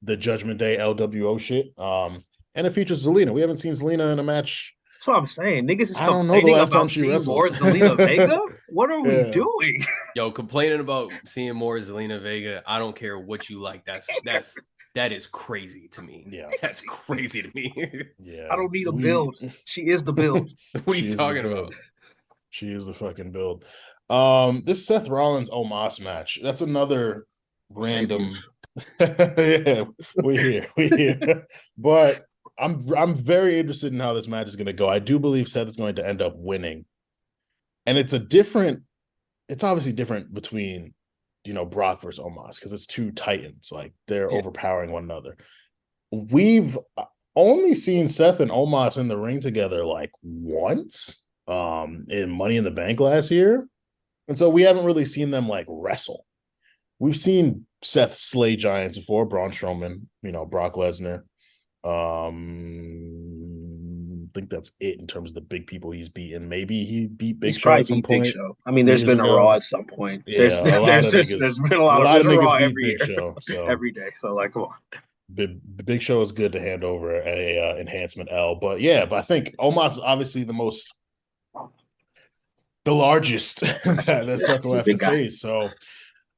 the Judgment Day LWO shit. And it features Zelina. We haven't seen Zelina in a match. That's what I'm saying. Niggas is complaining about seeing more Zelina Vega. What are we doing? Yo, complaining about seeing more Zelina Vega. I don't care what you like. That is crazy to me. Yeah, that's crazy to me. Yeah, I don't need a build. She is the build. What are you talking about? She is the fucking build. This Seth Rollins Omos match. That's another random. Yeah, we here. But I'm very interested in how this match is going to go. I do believe Seth is going to end up winning, and it's obviously different between Brock versus Omos, because it's two titans, like they're overpowering one another. We've only seen Seth and Omos in the ring together like once, in Money in the Bank last year, and so we haven't really seen them like wrestle. We've seen Seth slay giants before, Braun Strowman, Brock Lesnar. I think that's it in terms of the big people he's beaten. Maybe he beat Big Show at some point. Big Show. I mean, there's been a Raw at some point. Yeah, there's been a lot of Raw every year, so. Every day. So like, come on. Big Show is good to hand over at a enhancement L. But yeah, but I think Omos is obviously the largest that Seth will have to face. So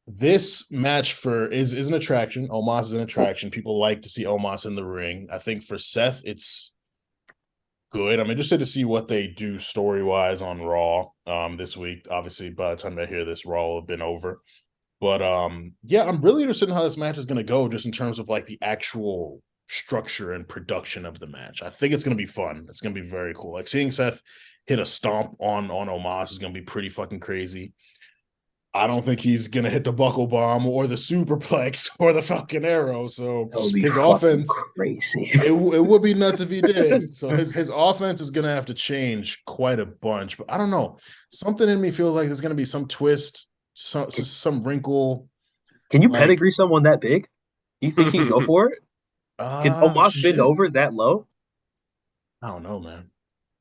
this match is an attraction. Omos is an attraction. People like to see Omos in the ring. I think for Seth, it's good. I'm interested to see what they do story-wise on Raw this week. Obviously, by the time I hear this, Raw will have been over. But yeah, I'm really interested in how this match is going to go, just in terms of like the actual structure and production of the match. I think it's going to be fun. It's going to be very cool. Like seeing Seth hit a stomp on Omos is going to be pretty fucking crazy. I don't think he's going to hit the buckle bomb or the superplex or the fucking arrow. So his offense, crazy. It would be nuts if he did. So his offense is going to have to change quite a bunch. But I don't know. Something in me feels like there's going to be some twist, some wrinkle. Can you pedigree someone that big? Do you think he'd go for it? Can Omos bend over that low? I don't know, man.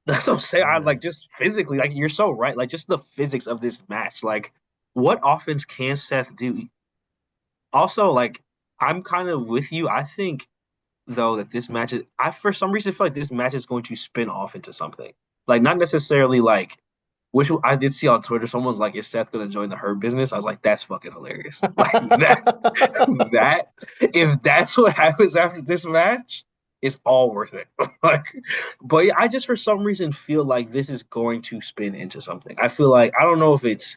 That's what I'm saying. I like just physically, like you're so right. Like just the physics of this match. Like what offense can Seth do? Also, like I'm kind of with you. I think though that this match is, I for some reason feel like this match is going to spin off into something. Like not necessarily like, which I did see on Twitter. Someone's like, "Is Seth going to join the Hurt Business?" I was like, "That's fucking hilarious." Like that if that's what happens after this match, it's all worth it. Like, but yeah, I just for some reason feel like this is going to spin into something. I feel like I don't know if it's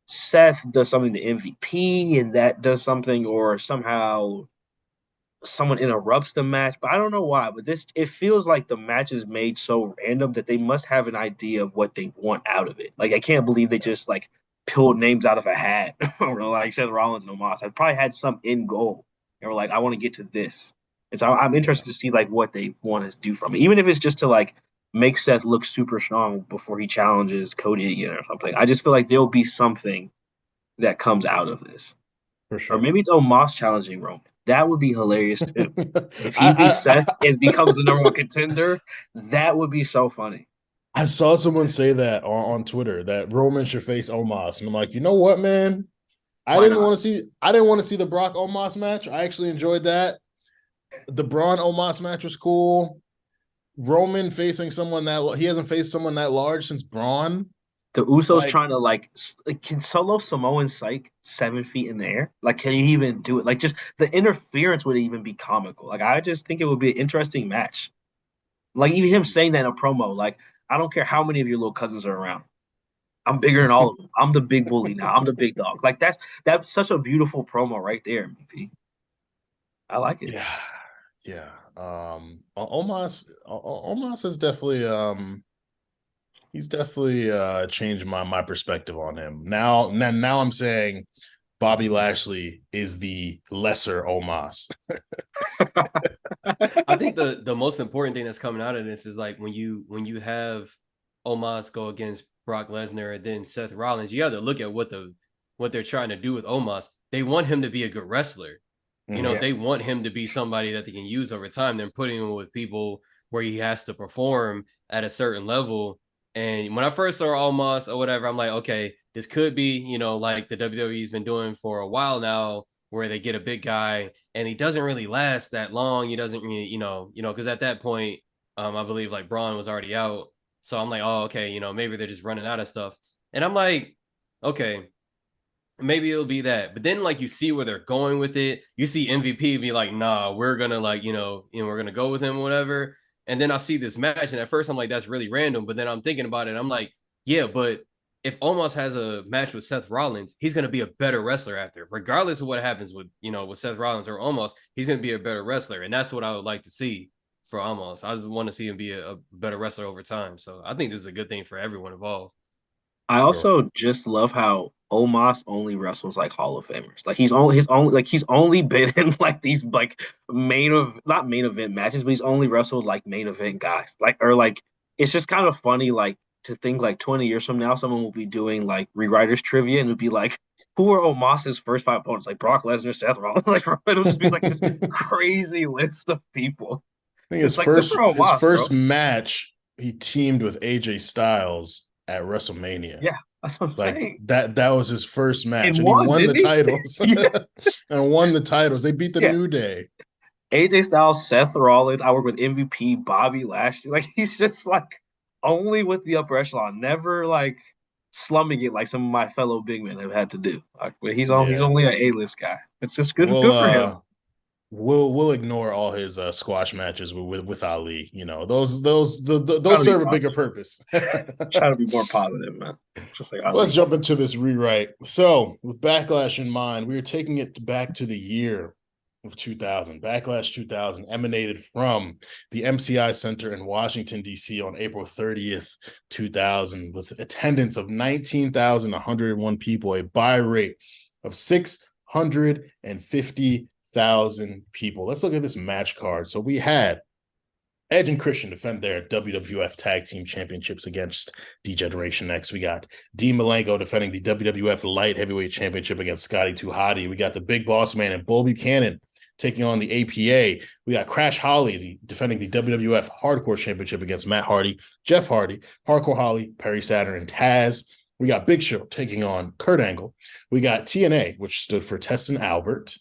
Seth does something to MVP and that does something, or somehow someone interrupts the match, but I don't know why. But it feels like the match is made so random that they must have an idea of what they want out of it. Like I can't believe they just like pulled names out of a hat or like Seth Rollins and Omos. I probably had some end goal. They were like, I want to get to this. And so I'm interested to see like what they want to do from it, even if it's just to like make Seth look super strong before he challenges Cody again or something. I just feel like there'll be something that comes out of this. For sure. Or maybe it's Omos challenging Roman. That would be hilarious too. If he beats Seth and becomes the number one contender, that would be so funny. I saw someone say that on Twitter that Roman should face Omos, and I'm like, you know what, man? I didn't want to see the Brock Omos match. I actually enjoyed that. The Braun Omos match was cool. Roman facing someone he hasn't faced someone that large since Braun. The Usos trying to like can Solo Samoan psych 7 feet in the air? Like, can he even do it? Like, just the interference would even be comical. Like, I just think it would be an interesting match. Like, even him saying that in a promo, like, I don't care how many of your little cousins are around. I'm bigger than all of them. I'm the big bully now. I'm the big dog. Like, that's such a beautiful promo right there, MVP. I like it. Yeah. Omos has definitely he's definitely changed my perspective on him. Now I'm saying Bobby Lashley is the lesser Omos. I think the most important thing that's coming out of this is like when you have Omos go against Brock Lesnar and then Seth Rollins, you have to look at what they're trying to do with Omos. They want him to be a good wrestler. You know, they want him to be somebody that they can use over time. They're putting him with people where he has to perform at a certain level. And when I first saw Omos or whatever, I'm like, okay, this could be, you know, like the WWE's been doing for a while now, where they get a big guy and he doesn't really last that long. He doesn't really, you know, because at that point, I believe like Braun was already out. So I'm like, oh, okay, you know, maybe they're just running out of stuff. And I'm like, okay, maybe it'll be that. But then like you see where they're going with it. You see MVP be like, nah, we're gonna like, we're gonna go with him or whatever. And then I see this match, and at first I'm like, that's really random. But then I'm thinking about it. I'm like, yeah, but if Omos has a match with Seth Rollins, he's going to be a better wrestler after, regardless of what happens with Seth Rollins or Omos. He's going to be a better wrestler, and that's what I would like to see for Omos. I just want to see him be a better wrestler over time. So I think this is a good thing for everyone involved. I also just love how Omos only wrestles like Hall of Famers. Like he's only been in like these like not main event matches, but he's only wrestled like main event guys. It's just kind of funny like to think like 20 years from now someone will be doing like rewriters trivia and it'll be like, who are Omos's first 5 opponents? Like Brock Lesnar, Seth Rollins. Like it'll just be like this crazy list of people. I think his first match he teamed with AJ Styles at WrestleMania. Yeah, that's what I'm saying. That was his first match, and he won the titles. And won the titles. They beat the New Day. AJ Styles, Seth Rollins. I work with MVP Bobby Lashley. Like he's just like only with the upper echelon, never like slumming it like some of my fellow big men have had to do. Like, but he's Yeah. only an A-list guy. It's just We'll good for him. we'll ignore all his squash matches with Ali. You know, those Trying to be serve a bigger positive. purpose. Trying to be more positive, man. Just like Let's Ali. jump into this rewrite. So, with Backlash in mind, we are taking it back to the year of 2000. Backlash 2000 emanated from the MCI Center in Washington, D.C. on April 30th, 2000, with attendance of 19,101 people, a buy rate of 650,000 people. Let's look at this match card. So, we had Edge and Christian defend their WWF Tag Team Championships against D-Generation X. We got Dean Malenko defending the WWF Light Heavyweight Championship against Scotty 2 Hotty. We got the Big Boss Man and Bo Buchanan taking on the APA. We got Crash Holly defending the WWF Hardcore Championship against Matt Hardy, Jeff Hardy, Hardcore Holly, Perry Saturn, and Taz. We got Big Show taking on Kurt Angle. We got TNA, which stood for Teston Albert,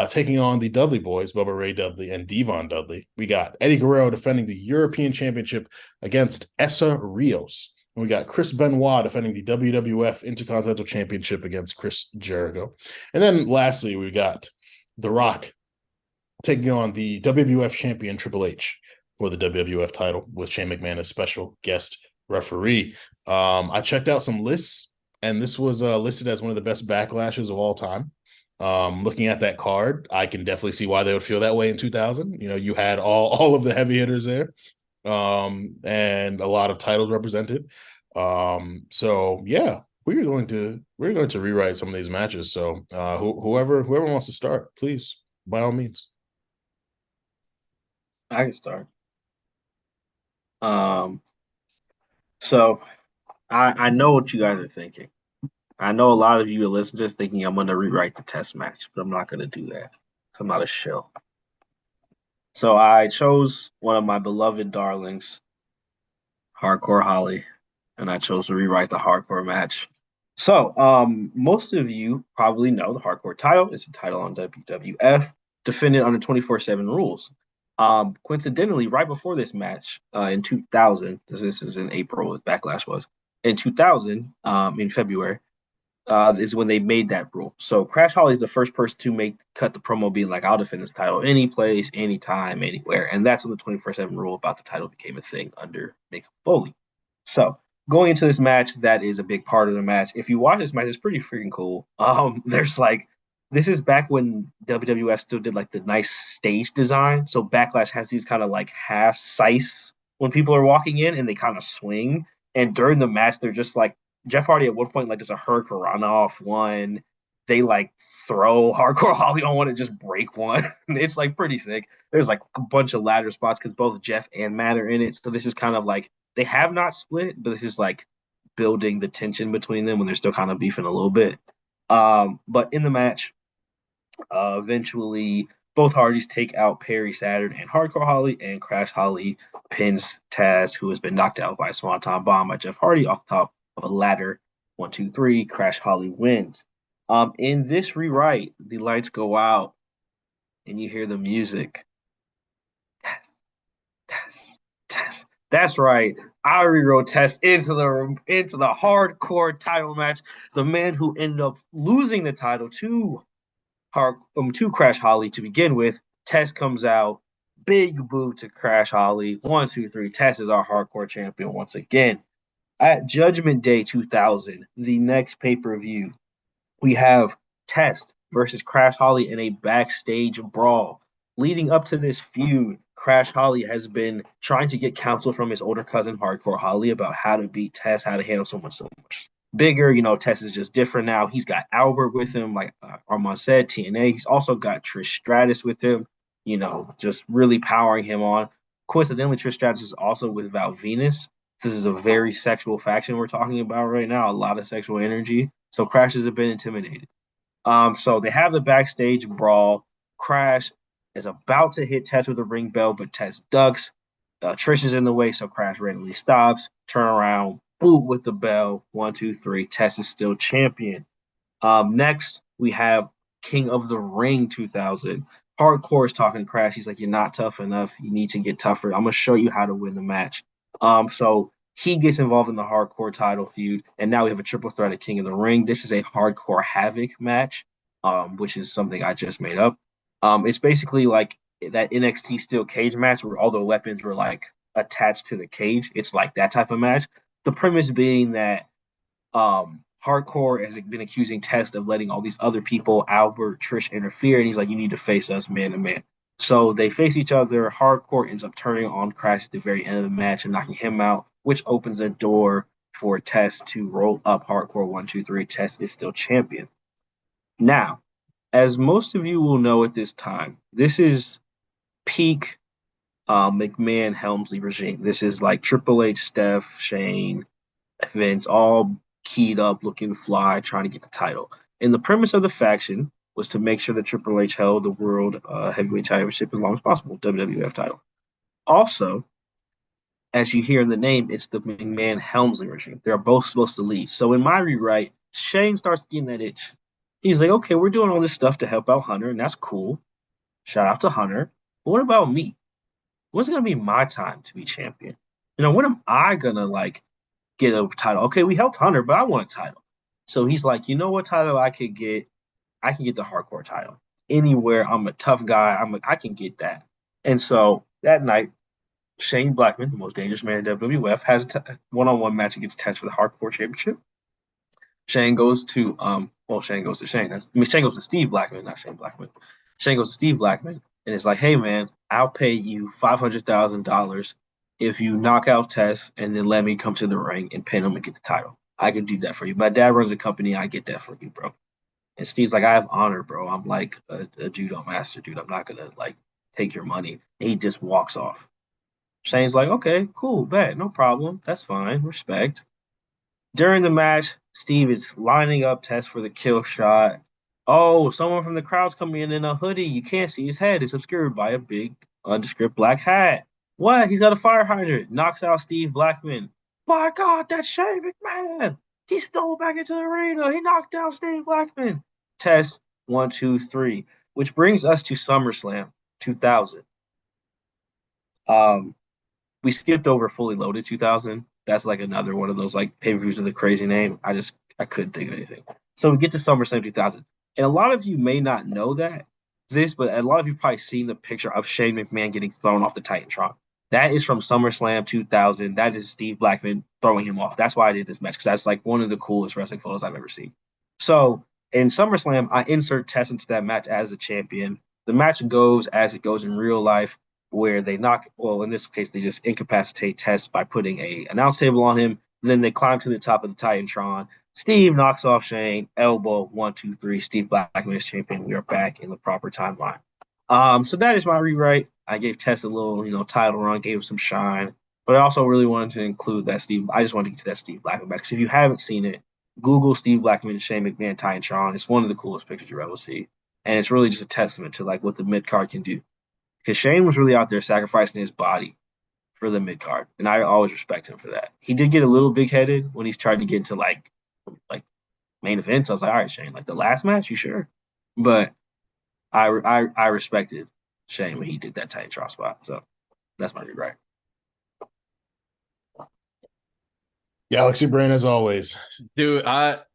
taking on the Dudley Boys, Bubba Ray Dudley and Devon Dudley. We got Eddie Guerrero defending the European Championship against Essa Rios. And we got Chris Benoit defending the WWF Intercontinental Championship against Chris Jericho. And then lastly, we got The Rock taking on the WWF champion Triple H for the WWF title with Shane McMahon as special guest referee. I checked out some lists, and this was listed as one of the best backlashes of all time. Looking at that card, I can definitely see why they would feel that way in 2000. You know, you had all of the heavy hitters there, and a lot of titles represented. So yeah, we're going to rewrite some of these matches. So whoever wants to start, please, by all means. I can start. So I know what you guys are thinking. I know a lot of you are listening just thinking I'm going to rewrite the test match, but I'm not going to do that. I'm not a shill. So I chose one of my beloved darlings, Hardcore Holly, and I chose to rewrite the hardcore match. So most of you probably know the hardcore title. It's a title on WWF, defended under 24/7 rules. Coincidentally, right before this match in 2000, this is in April, Backlash was, in 2000, in February, is when they made that rule. So Crash Holly is the first person to cut the promo being like, I'll defend this title any place, anytime, anywhere. And that's when the 24/7 rule about the title became a thing under Mick Foley. So going into this match, that is a big part of the match. If you watch this match, it's pretty freaking cool. There's like, this is back when WWF still did like the nice stage design. So Backlash has these kind of like half size when people are walking in and they kind of swing. And during the match, they're just like, Jeff Hardy at one point like does a Hurricane off one. They like throw Hardcore Holly on one and just break one. It's like pretty sick. There's like a bunch of ladder spots because both Jeff and Matt are in it. So this is kind of like they have not split, but this is like building the tension between them when they're still kind of beefing a little bit. But in the match, eventually both Hardys take out Perry Saturn and Hardcore Holly, and Crash Holly pins Taz, who has been knocked out by a Swanton Bomb by Jeff Hardy off the top of a ladder. 1, 2, 3. Crash Holly wins. In this rewrite, the lights go out, and you hear the music. Test, test, test. That's right. I rewrote Test into the hardcore title match. The man who ended up losing the title to Crash Holly to begin with. Test comes out. Big boo to Crash Holly. 1, 2, 3. Test is our hardcore champion once again. At Judgment Day 2000, the next pay-per-view, we have Test versus Crash Holly in a backstage brawl. Leading up to this feud, Crash Holly has been trying to get counsel from his older cousin, Hardcore Holly, about how to beat Test, how to handle someone so much bigger. You know, Test is just different now. He's got Albert with him, like Armon said, TNA. He's also got Trish Stratus with him, you know, just really powering him on. Coincidentally, Trish Stratus is also with Val Venus. This is a very sexual faction we're talking about right now, a lot of sexual energy. So Crash has been intimidated. So they have the backstage brawl. Crash is about to hit Test with a ring bell, but Test ducks. Trish is in the way, so Crash randomly stops, turn around, boot with the bell. 1, 2, 3. Test is still champion. Next, we have King of the Ring 2000. Hardcore is talking Crash. He's like, you're not tough enough. You need to get tougher. I'm gonna show you how to win the match. So he gets involved in the Hardcore title feud, and now we have a triple threat at King of the Ring. This is a Hardcore Havoc match, which is something I just made up. It's basically like that NXT steel cage match where all the weapons were like attached to the cage. It's like that type of match. The premise being that Hardcore has been accusing Test of letting all these other people, Albert, Trish, interfere, and he's like, "You need to face us man to man." So they face each other. Hardcore ends up turning on Crash at the very end of the match and knocking him out, which opens a door for Test to roll up Hardcore 1, 2, 3. Test is still champion. Now, as most of you will know at this time, this is peak McMahon Helmsley regime. This is like Triple H, Steph, Shane, Vince, all keyed up, looking fly, trying to get the title. And the premise of the faction was to make sure that Triple H held the World Heavyweight Championship as long as possible, WWF title. Also, as you hear in the name, it's the McMahon Helmsley regime. They're both supposed to leave. So in my rewrite, Shane starts getting that itch. He's like, okay, we're doing all this stuff to help out Hunter, and that's cool. Shout out to Hunter. But what about me? When's it gonna be my time to be champion? When am I gonna like get a title? Okay, we helped Hunter, but I want a title. So he's like, you know what title I could get? I can get the Hardcore title. Anywhere, I'm a tough guy. I can get that. And so that night, Shane Blackman, the most dangerous man in WWF, has a one-on-one match against Test for the Hardcore Championship. Shane goes to Shane goes to Shane. Shane goes to Steve Blackman, not Shane Blackman. Shane goes to Steve Blackman, and it's like, hey man, I'll pay you $500,000 if you knock out Test and then let me come to the ring and pin him and get the title. I can do that for you. My dad runs a company. I get that for you, bro. And Steve's like, I have honor, bro. I'm like a judo master, dude. I'm not gonna like take your money. And he just walks off. Shane's like, okay, cool, bet, no problem. That's fine. Respect. During the match, Steve is lining up Test for the kill shot. Oh, someone from the crowd's coming in a hoodie. You can't see his head. It's obscured by a big nondescript black hat. What? He's got a fire hydrant. Knocks out Steve Blackman. My God, that's Shane McMahon. He stole back into the arena. He knocked out Steve Blackman. Test 1, 2, 3, which brings us to SummerSlam 2000. We skipped over Fully Loaded 2000. That's like another one of those like pay-per-views with a crazy name. I couldn't think of anything. So we get to SummerSlam 2000. And a lot of you may not know but a lot of you probably seen the picture of Shane McMahon getting thrown off the Titantron. That is from SummerSlam 2000. That is Steve Blackman throwing him off. That's why I did this match, because that's like one of the coolest wrestling photos I've ever seen. So in SummerSlam, I insert Test into that match as a champion. The match goes as it goes in real life, where they in this case, they just incapacitate Test by putting a announce table on him. Then they climb to the top of the Titantron. Steve knocks off Shane, elbow, 1, 2, 3. Steve Blackman is champion. We are back in the proper timeline. So that is my rewrite. I gave Test a little, title run, gave him some shine, but I also really wanted to include that Steve. I just wanted to get to that Steve Blackman match. Because if you haven't seen it, Google Steve Blackman and Shane McMahon Titantron. It's one of the coolest pictures you'll ever see, and it's really just a testament to like what the mid card can do. Because Shane was really out there sacrificing his body for the mid card, and I always respect him for that. He did get a little big headed when he's tried to get into like main events. I was like, all right, Shane, like the last match, you sure? But I respected Shane when he did that Titantron spot. So that's my rewrite. Galaxy Brain as always. Dude,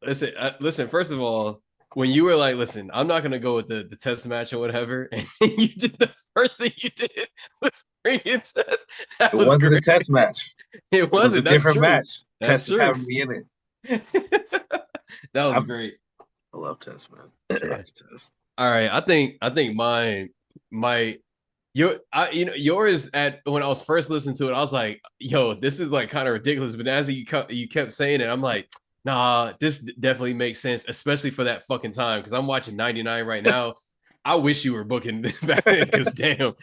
listen, first of all, when you were like, listen, I'm not gonna go with the Test match or whatever, and you did the first thing you did was bring in Test. It wasn't a Test match. It was a different match. That's Test is having me in it. That was great. I love Test, man. Test. All right, I think mine might. Yours at when I was first listening to it, I was like, yo, this is like kind of ridiculous. But as you kept saying it, I'm like, nah, this definitely makes sense, especially for that fucking time. Because I'm watching 99 right now. I wish you were booking back then, because damn.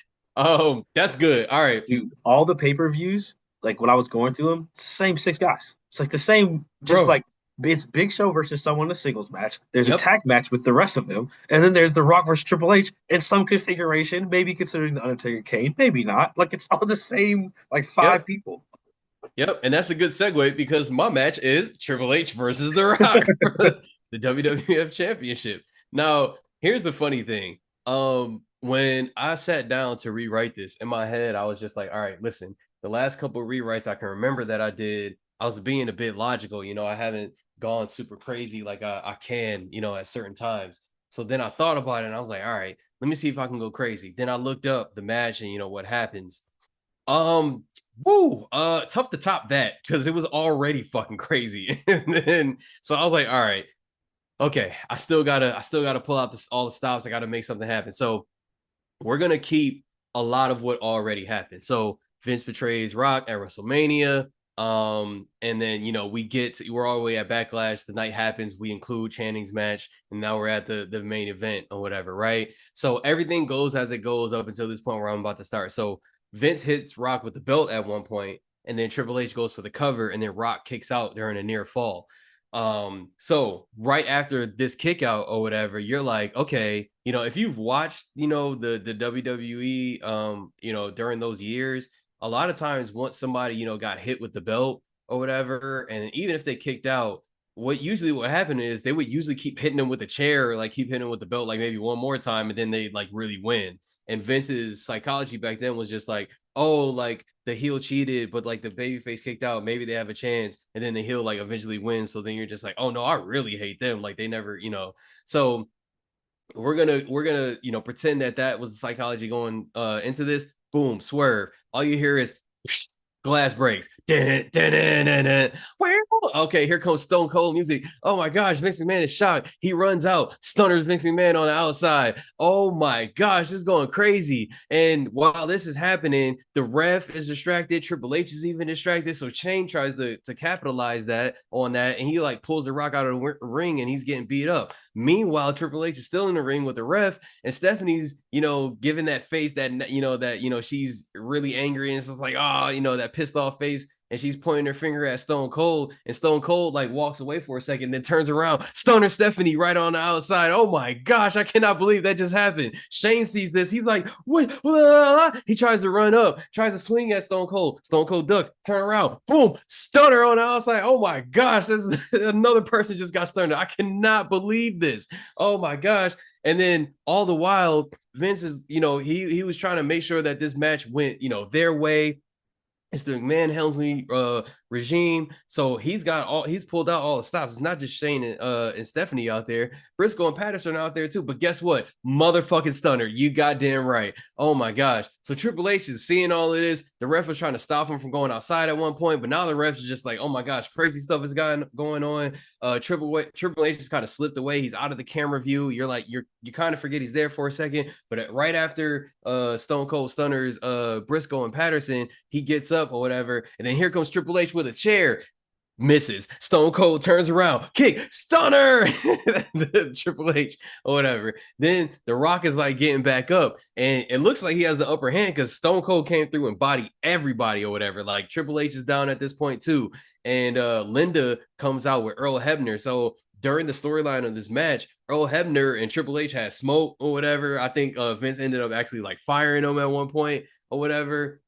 That's good. All right. Dude, all the pay-per-views, like when I was going through them, it's the same 6 guys. It's like the same, just like it's Big Show versus someone in a singles match. There's a tag match with the rest of them. And then there's The Rock versus Triple H in some configuration, maybe considering the Undertaker Kane, maybe not. Like it's all the same, like 5 people. Yep, and that's a good segue because my match is Triple H versus The Rock for the WWF Championship. Now, here's the funny thing. when I sat down to rewrite this in my head, I was just like, all right, listen, the last couple of rewrites I can remember that I did, I was being a bit logical. I haven't gone super crazy like I can, at certain times. So then I thought about it and I was like, all right, let me see if I can go crazy. Then I looked up the match and what happens. Um, tough to top that because it was already fucking crazy. And then so I was like, all right, okay, I still gotta pull out all the stops. I gotta make something happen. So we're gonna keep a lot of what already happened. So Vince betrays Rock at WrestleMania. And then we're all the way at Backlash. The night happens, we include Channing's match, and now we're at the main event or whatever, right? So everything goes as it goes up until this point where I'm about to start. So Vince hits Rock with the belt at one point, and then Triple H goes for the cover, and then Rock kicks out during a near fall. So right after this kick out or whatever, you're like, okay, if you've watched, the WWE, during those years, a lot of times once somebody, got hit with the belt or whatever, and even if they kicked out, what happened is they would usually keep hitting them with a chair or like keep hitting them with the belt, like maybe one more time, and then they like really win. And Vince's psychology back then was just like, oh, like the heel cheated, but like the babyface kicked out, maybe they have a chance, and then the heel like eventually wins. So then you're just like, oh no, I really hate them. Like they never, So we're gonna pretend that was the psychology going into this. Boom, swerve. All you hear is glass breaks. Okay, here comes Stone Cold music. Oh my gosh, Vince McMahon is shocked. He runs out, stunners Vince McMahon on the outside. Oh my gosh, this is going crazy. And while this is happening, the ref is distracted. Triple H is even distracted. So Shane tries to capitalize on that, and he like pulls the Rock out of the ring, and he's getting beat up. Meanwhile, Triple H is still in the ring with the ref, and Stephanie's, giving that face that she's really angry, and it's just like, that pissed off face, and she's pointing her finger at Stone Cold, and Stone Cold like walks away for a second, then turns around, Stoner Stephanie right on the outside. Oh my gosh, I cannot believe that just happened. Shane sees this, he's like, what? He tries to run up, tries to swing at Stone Cold. Stone Cold ducks, turn around, boom, stunner on the outside. Oh my gosh, that's another person just got stunned. I cannot believe this. Oh my gosh. And then all the while, Vince is, he was trying to make sure that this match went, their way. It's the McMahon Helmsley regime. So he's pulled out all the stops. It's not just Shane and Stephanie out there. Briscoe and Patterson out there too. But guess what? Motherfucking stunner. You goddamn right. Oh my gosh. So Triple H is seeing all of this. The ref was trying to stop him from going outside at one point, but now the refs are just like, oh my gosh, crazy stuff is going on. Triple H just kind of slipped away. He's out of the camera view. You're like, you kind of forget he's there for a second. But right after Stone Cold stunners Briscoe and Patterson, he gets up or whatever, and then here comes Triple H with a chair, misses. Stone Cold turns around, kick, stunner. Triple H or whatever. Then the Rock is like getting back up, and it looks like he has the upper hand because Stone Cold came through and bodied everybody or whatever. Like Triple H is down at this point too, and Linda comes out with Earl Hebner. So during the storyline of this match, Earl Hebner and Triple H had smoke or whatever. I think Vince ended up actually like firing him at one point or whatever.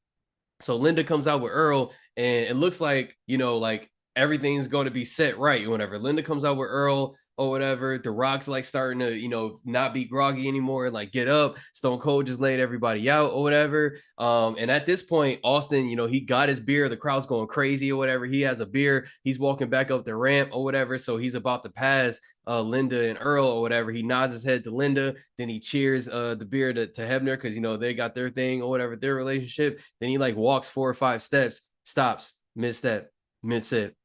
So Linda comes out with Earl, and it looks like, like everything's going to be set right or whatever. Linda comes out with Earl or whatever. The Rock's like starting to, not be groggy anymore, like get up. Stone Cold just laid everybody out or whatever. And at this point, Austin, he got his beer. The crowd's going crazy or whatever. He has a beer. He's walking back up the ramp or whatever. So he's about to pass Linda and Earl or whatever. He nods his head to Linda. Then he cheers the beer to Hebner because, they got their thing or whatever, their relationship. Then he like walks 4 or 5 steps, stops, mid-step, mid-sip,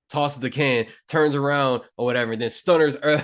tosses the can, turns around or whatever, and then stunners Earl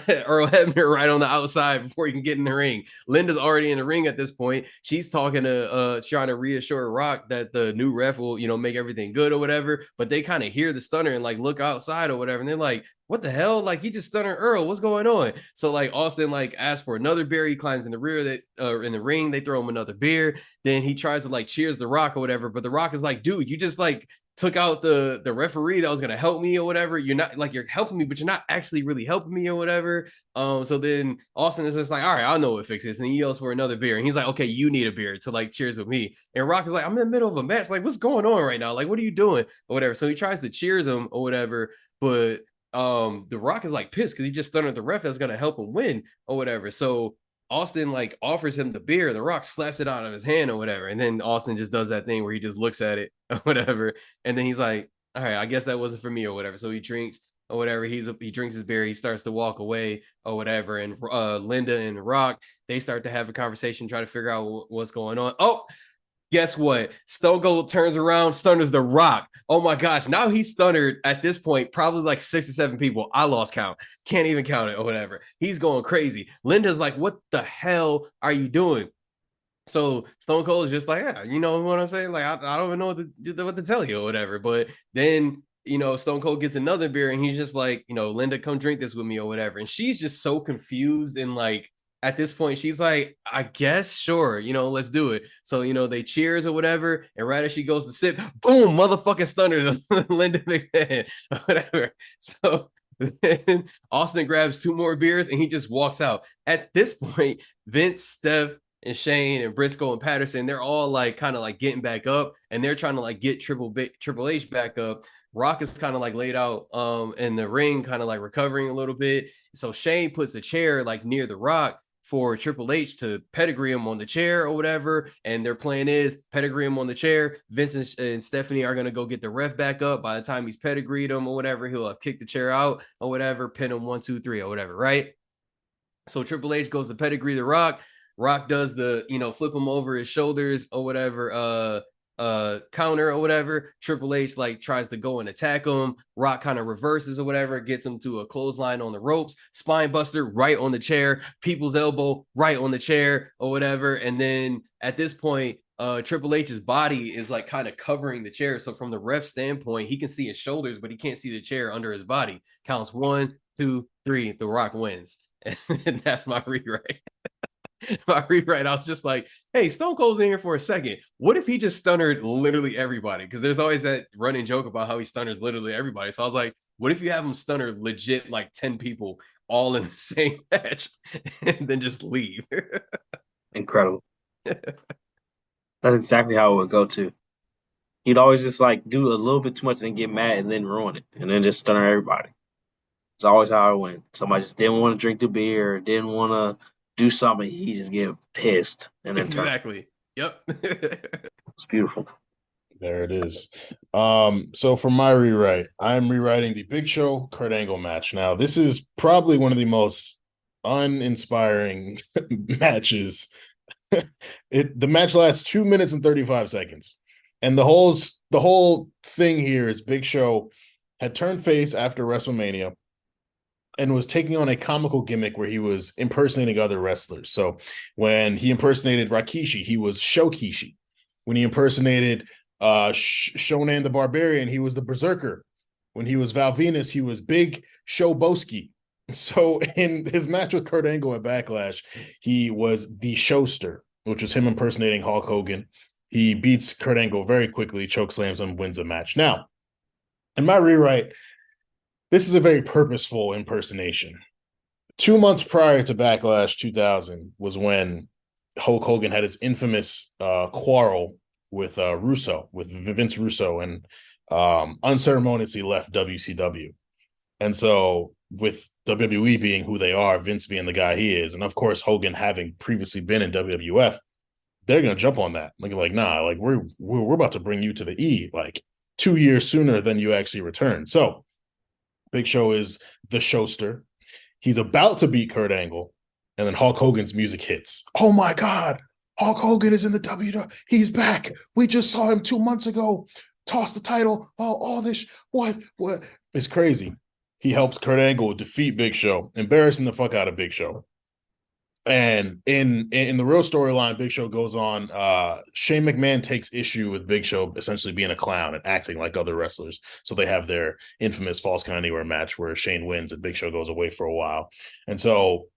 Hebner right on the outside before he can get in the ring. Linda's already in the ring at this point. She's talking to trying to reassure Rock that the new ref will, make everything good or whatever, but they kind of hear the stunner and like look outside or whatever, and they're like, what the hell? Like he just stunned Earl. What's going on? So like Austin like asks for another beer. He climbs in the rear in the ring. They throw him another beer. Then he tries to like cheers the Rock or whatever, but the Rock is like, dude, you just like took out the referee that was gonna help me or whatever. You're not like, you're helping me, but you're not actually really helping me or whatever. So then Austin is just like, all right, I know what fix this. And he yells for another beer. And he's like, okay, you need a beer to like cheers with me. And Rock is like, I'm in the middle of a match. Like, what's going on right now? Like, what are you doing? Or whatever. So he tries to cheers him or whatever, but the Rock is like pissed because he just stunned the ref that's gonna help him win or whatever. So Austin like offers him the beer. The Rock slaps it out of his hand or whatever. And then Austin just does that thing where he just looks at it or whatever. And then he's like, all right, I guess that wasn't for me or whatever. So he drinks or whatever. He drinks his beer. He starts to walk away or whatever. And Linda and Rock, they start to have a conversation, try to figure out what's going on. Oh, guess what? Stone Cold turns around, stunners The Rock. Oh my gosh. Now he's stunnered at this point, probably like 6 or 7 people. I lost count. Can't even count it or whatever. He's going crazy. Linda's like, what the hell are you doing? So Stone Cold is just like, yeah, you know what I'm saying? Like, I don't even know what to tell you or whatever. But then, you know, Stone Cold gets another beer and he's just like, you know, Linda, come drink this with me or whatever. And she's just so confused and like, at this point, she's like, I guess, sure, you know, let's do it. So, you know, they cheers or whatever. And right as she goes to sip, boom, motherfucking stunner to Linda McMahon, whatever. So then Austin grabs 2 more beers and he just walks out. At this point, Vince, Steph, and Shane and Briscoe and Patterson, they're all like kind of like getting back up and they're trying to like get Triple H back up. Rock is kind of like laid out in the ring, kind of like recovering a little bit. So Shane puts a chair like near the Rock for Triple H to pedigree him on the chair or whatever. And their plan is pedigree him on the chair. Vince and Stephanie are going to go get the ref back up. By the time he's pedigreed him or whatever, he'll have kicked the chair out or whatever, pin him 1, 2, 3 or whatever, right? So Triple H goes to pedigree the Rock. Rock does the, you know, flip him over his shoulders or whatever, counter or whatever. Triple H like tries to go and attack him. Rock kind of reverses or whatever, gets him to a clothesline on the ropes, spine buster right on the chair, people's elbow right on the chair or whatever. And then at this point, Triple H's body is like kind of covering the chair. So from the ref standpoint, he can see his shoulders, but he can't see the chair under his body. Counts 1, 2, 3. The Rock wins. And that's my rewrite. My rewrite, I was just like, hey, Stone Cold's in here for a second. What if he just stunnered literally everybody? Because there's always that running joke about how he stunners literally everybody. So I was like, what if you have him stunner legit like 10 people all in the same match and then just leave? Incredible. That's exactly how it would go too. He'd always just like do a little bit too much and get mad and then ruin it and then just stunner everybody. It's always how it went. Somebody just didn't want to drink the beer, didn't want to do something, he just get pissed and then exactly. Yep. It's beautiful. There it is. So for my rewrite, I'm rewriting the Big Show Kurt Angle match. Now, this is probably one of the most uninspiring matches. The match lasts 2 minutes and 35 seconds. And the whole thing here is Big Show had turned face after WrestleMania and was taking on a comical gimmick where he was impersonating other wrestlers. So when he impersonated Rikishi, he was Shokishi. When he impersonated Shonan the Barbarian, he was the Berserker. When he was Val Venus, he was Big Showboski. So in his match with Kurt Angle at Backlash, he was the Showster, which was him impersonating Hulk Hogan. He beats Kurt Angle very quickly, chokeslams him, wins the match. Now, in my rewrite, this is a very purposeful impersonation. 2 months prior to Backlash 2000 was when Hulk Hogan had his infamous quarrel with Vince Russo, and unceremoniously left WCW. And so with WWE being who they are, Vince being the guy he is, and of course Hogan having previously been in WWF, they're gonna jump on that. Like nah, like we're about to bring you to the E like 2 years sooner than you actually return. So Big Show is the Showster. He's about to beat Kurt Angle, and then Hulk Hogan's music hits. Oh my God, Hulk Hogan is in the WWE. He's back. We just saw him 2 months ago. Toss the title. Oh, all this. What? It's crazy. He helps Kurt Angle defeat Big Show, embarrassing the fuck out of Big Show. And in the real storyline, Big Show goes on. Shane McMahon takes issue with Big Show essentially being a clown and acting like other wrestlers. So they have their infamous Falls Count Anywhere match where Shane wins and Big Show goes away for a while. And so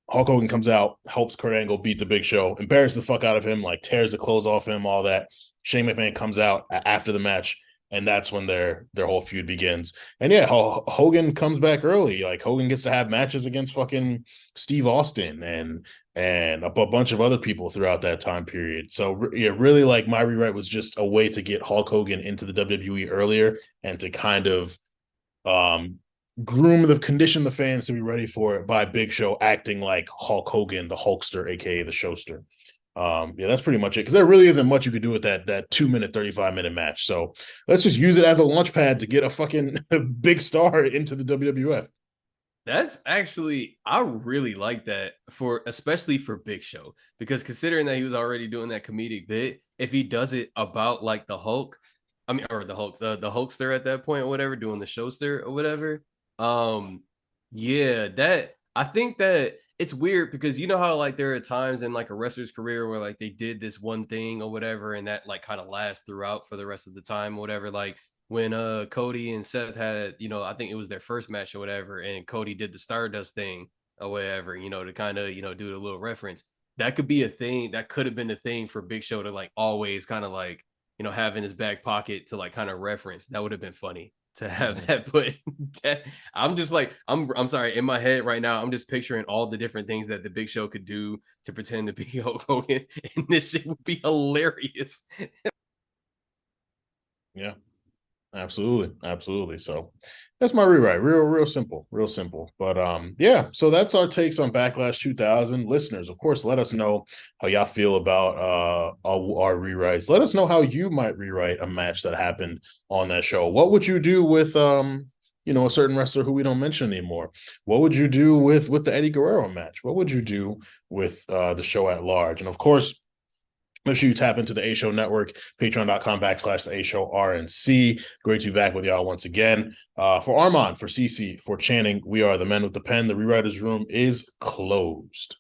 Hulk Hogan comes out, helps Kurt Angle beat the Big Show, embarrasses the fuck out of him, like tears the clothes off him, all that. Shane McMahon comes out after the match, and that's when their whole feud begins. And yeah, Hogan comes back early. Like Hogan gets to have matches against fucking Steve Austin and a bunch of other people throughout that time period. So yeah, really, like my rewrite was just a way to get Hulk Hogan into the WWE earlier and to kind of condition the fans to be ready for it by Big Show acting like Hulk Hogan, the Hulkster, aka the Showster. Yeah, that's pretty much it. Because there really isn't much you could do with that 2-minute, 35-minute match. So let's just use it as a launch pad to get a fucking big star into the WWF. That's actually, I really like that especially for Big Show, because considering that he was already doing that comedic bit, if he does it about like the Hulk, or the Hulk, the Hulkster at that point or whatever, doing the Showster or whatever. Yeah, I think that it's weird because you know how like there are times in like a wrestler's career where like they did this one thing or whatever, and that like kind of lasts throughout for the rest of the time or whatever. Like when Cody and Seth had, I think it was their first match or whatever, and Cody did the Stardust thing or whatever, to kind of, do the little reference. That could be a thing. That could have been a thing for Big Show to like always kind of like, have in his back pocket to like kind of reference. That would have been funny to have that. But I'm just like, I'm sorry, in my head right now, I'm just picturing all the different things that the Big Show could do to pretend to be Hulk Hogan, and this shit would be hilarious. Yeah. Absolutely. So that's my rewrite. Real simple. But yeah, so that's our takes on Backlash 2000. Listeners, of course, let us know how y'all feel about our rewrites. Let us know how you might rewrite a match that happened on that show. What would you do with a certain wrestler who we don't mention anymore? What would you do with the Eddie Guerrero match? What would you do with the show at large? And of course, make sure you tap into the A Show Network, patreon.com/the A Show RNC. Great to be back with y'all once again. For Armon, for CC, for Channing, we are the men with the pen. The Rewriters Room is closed.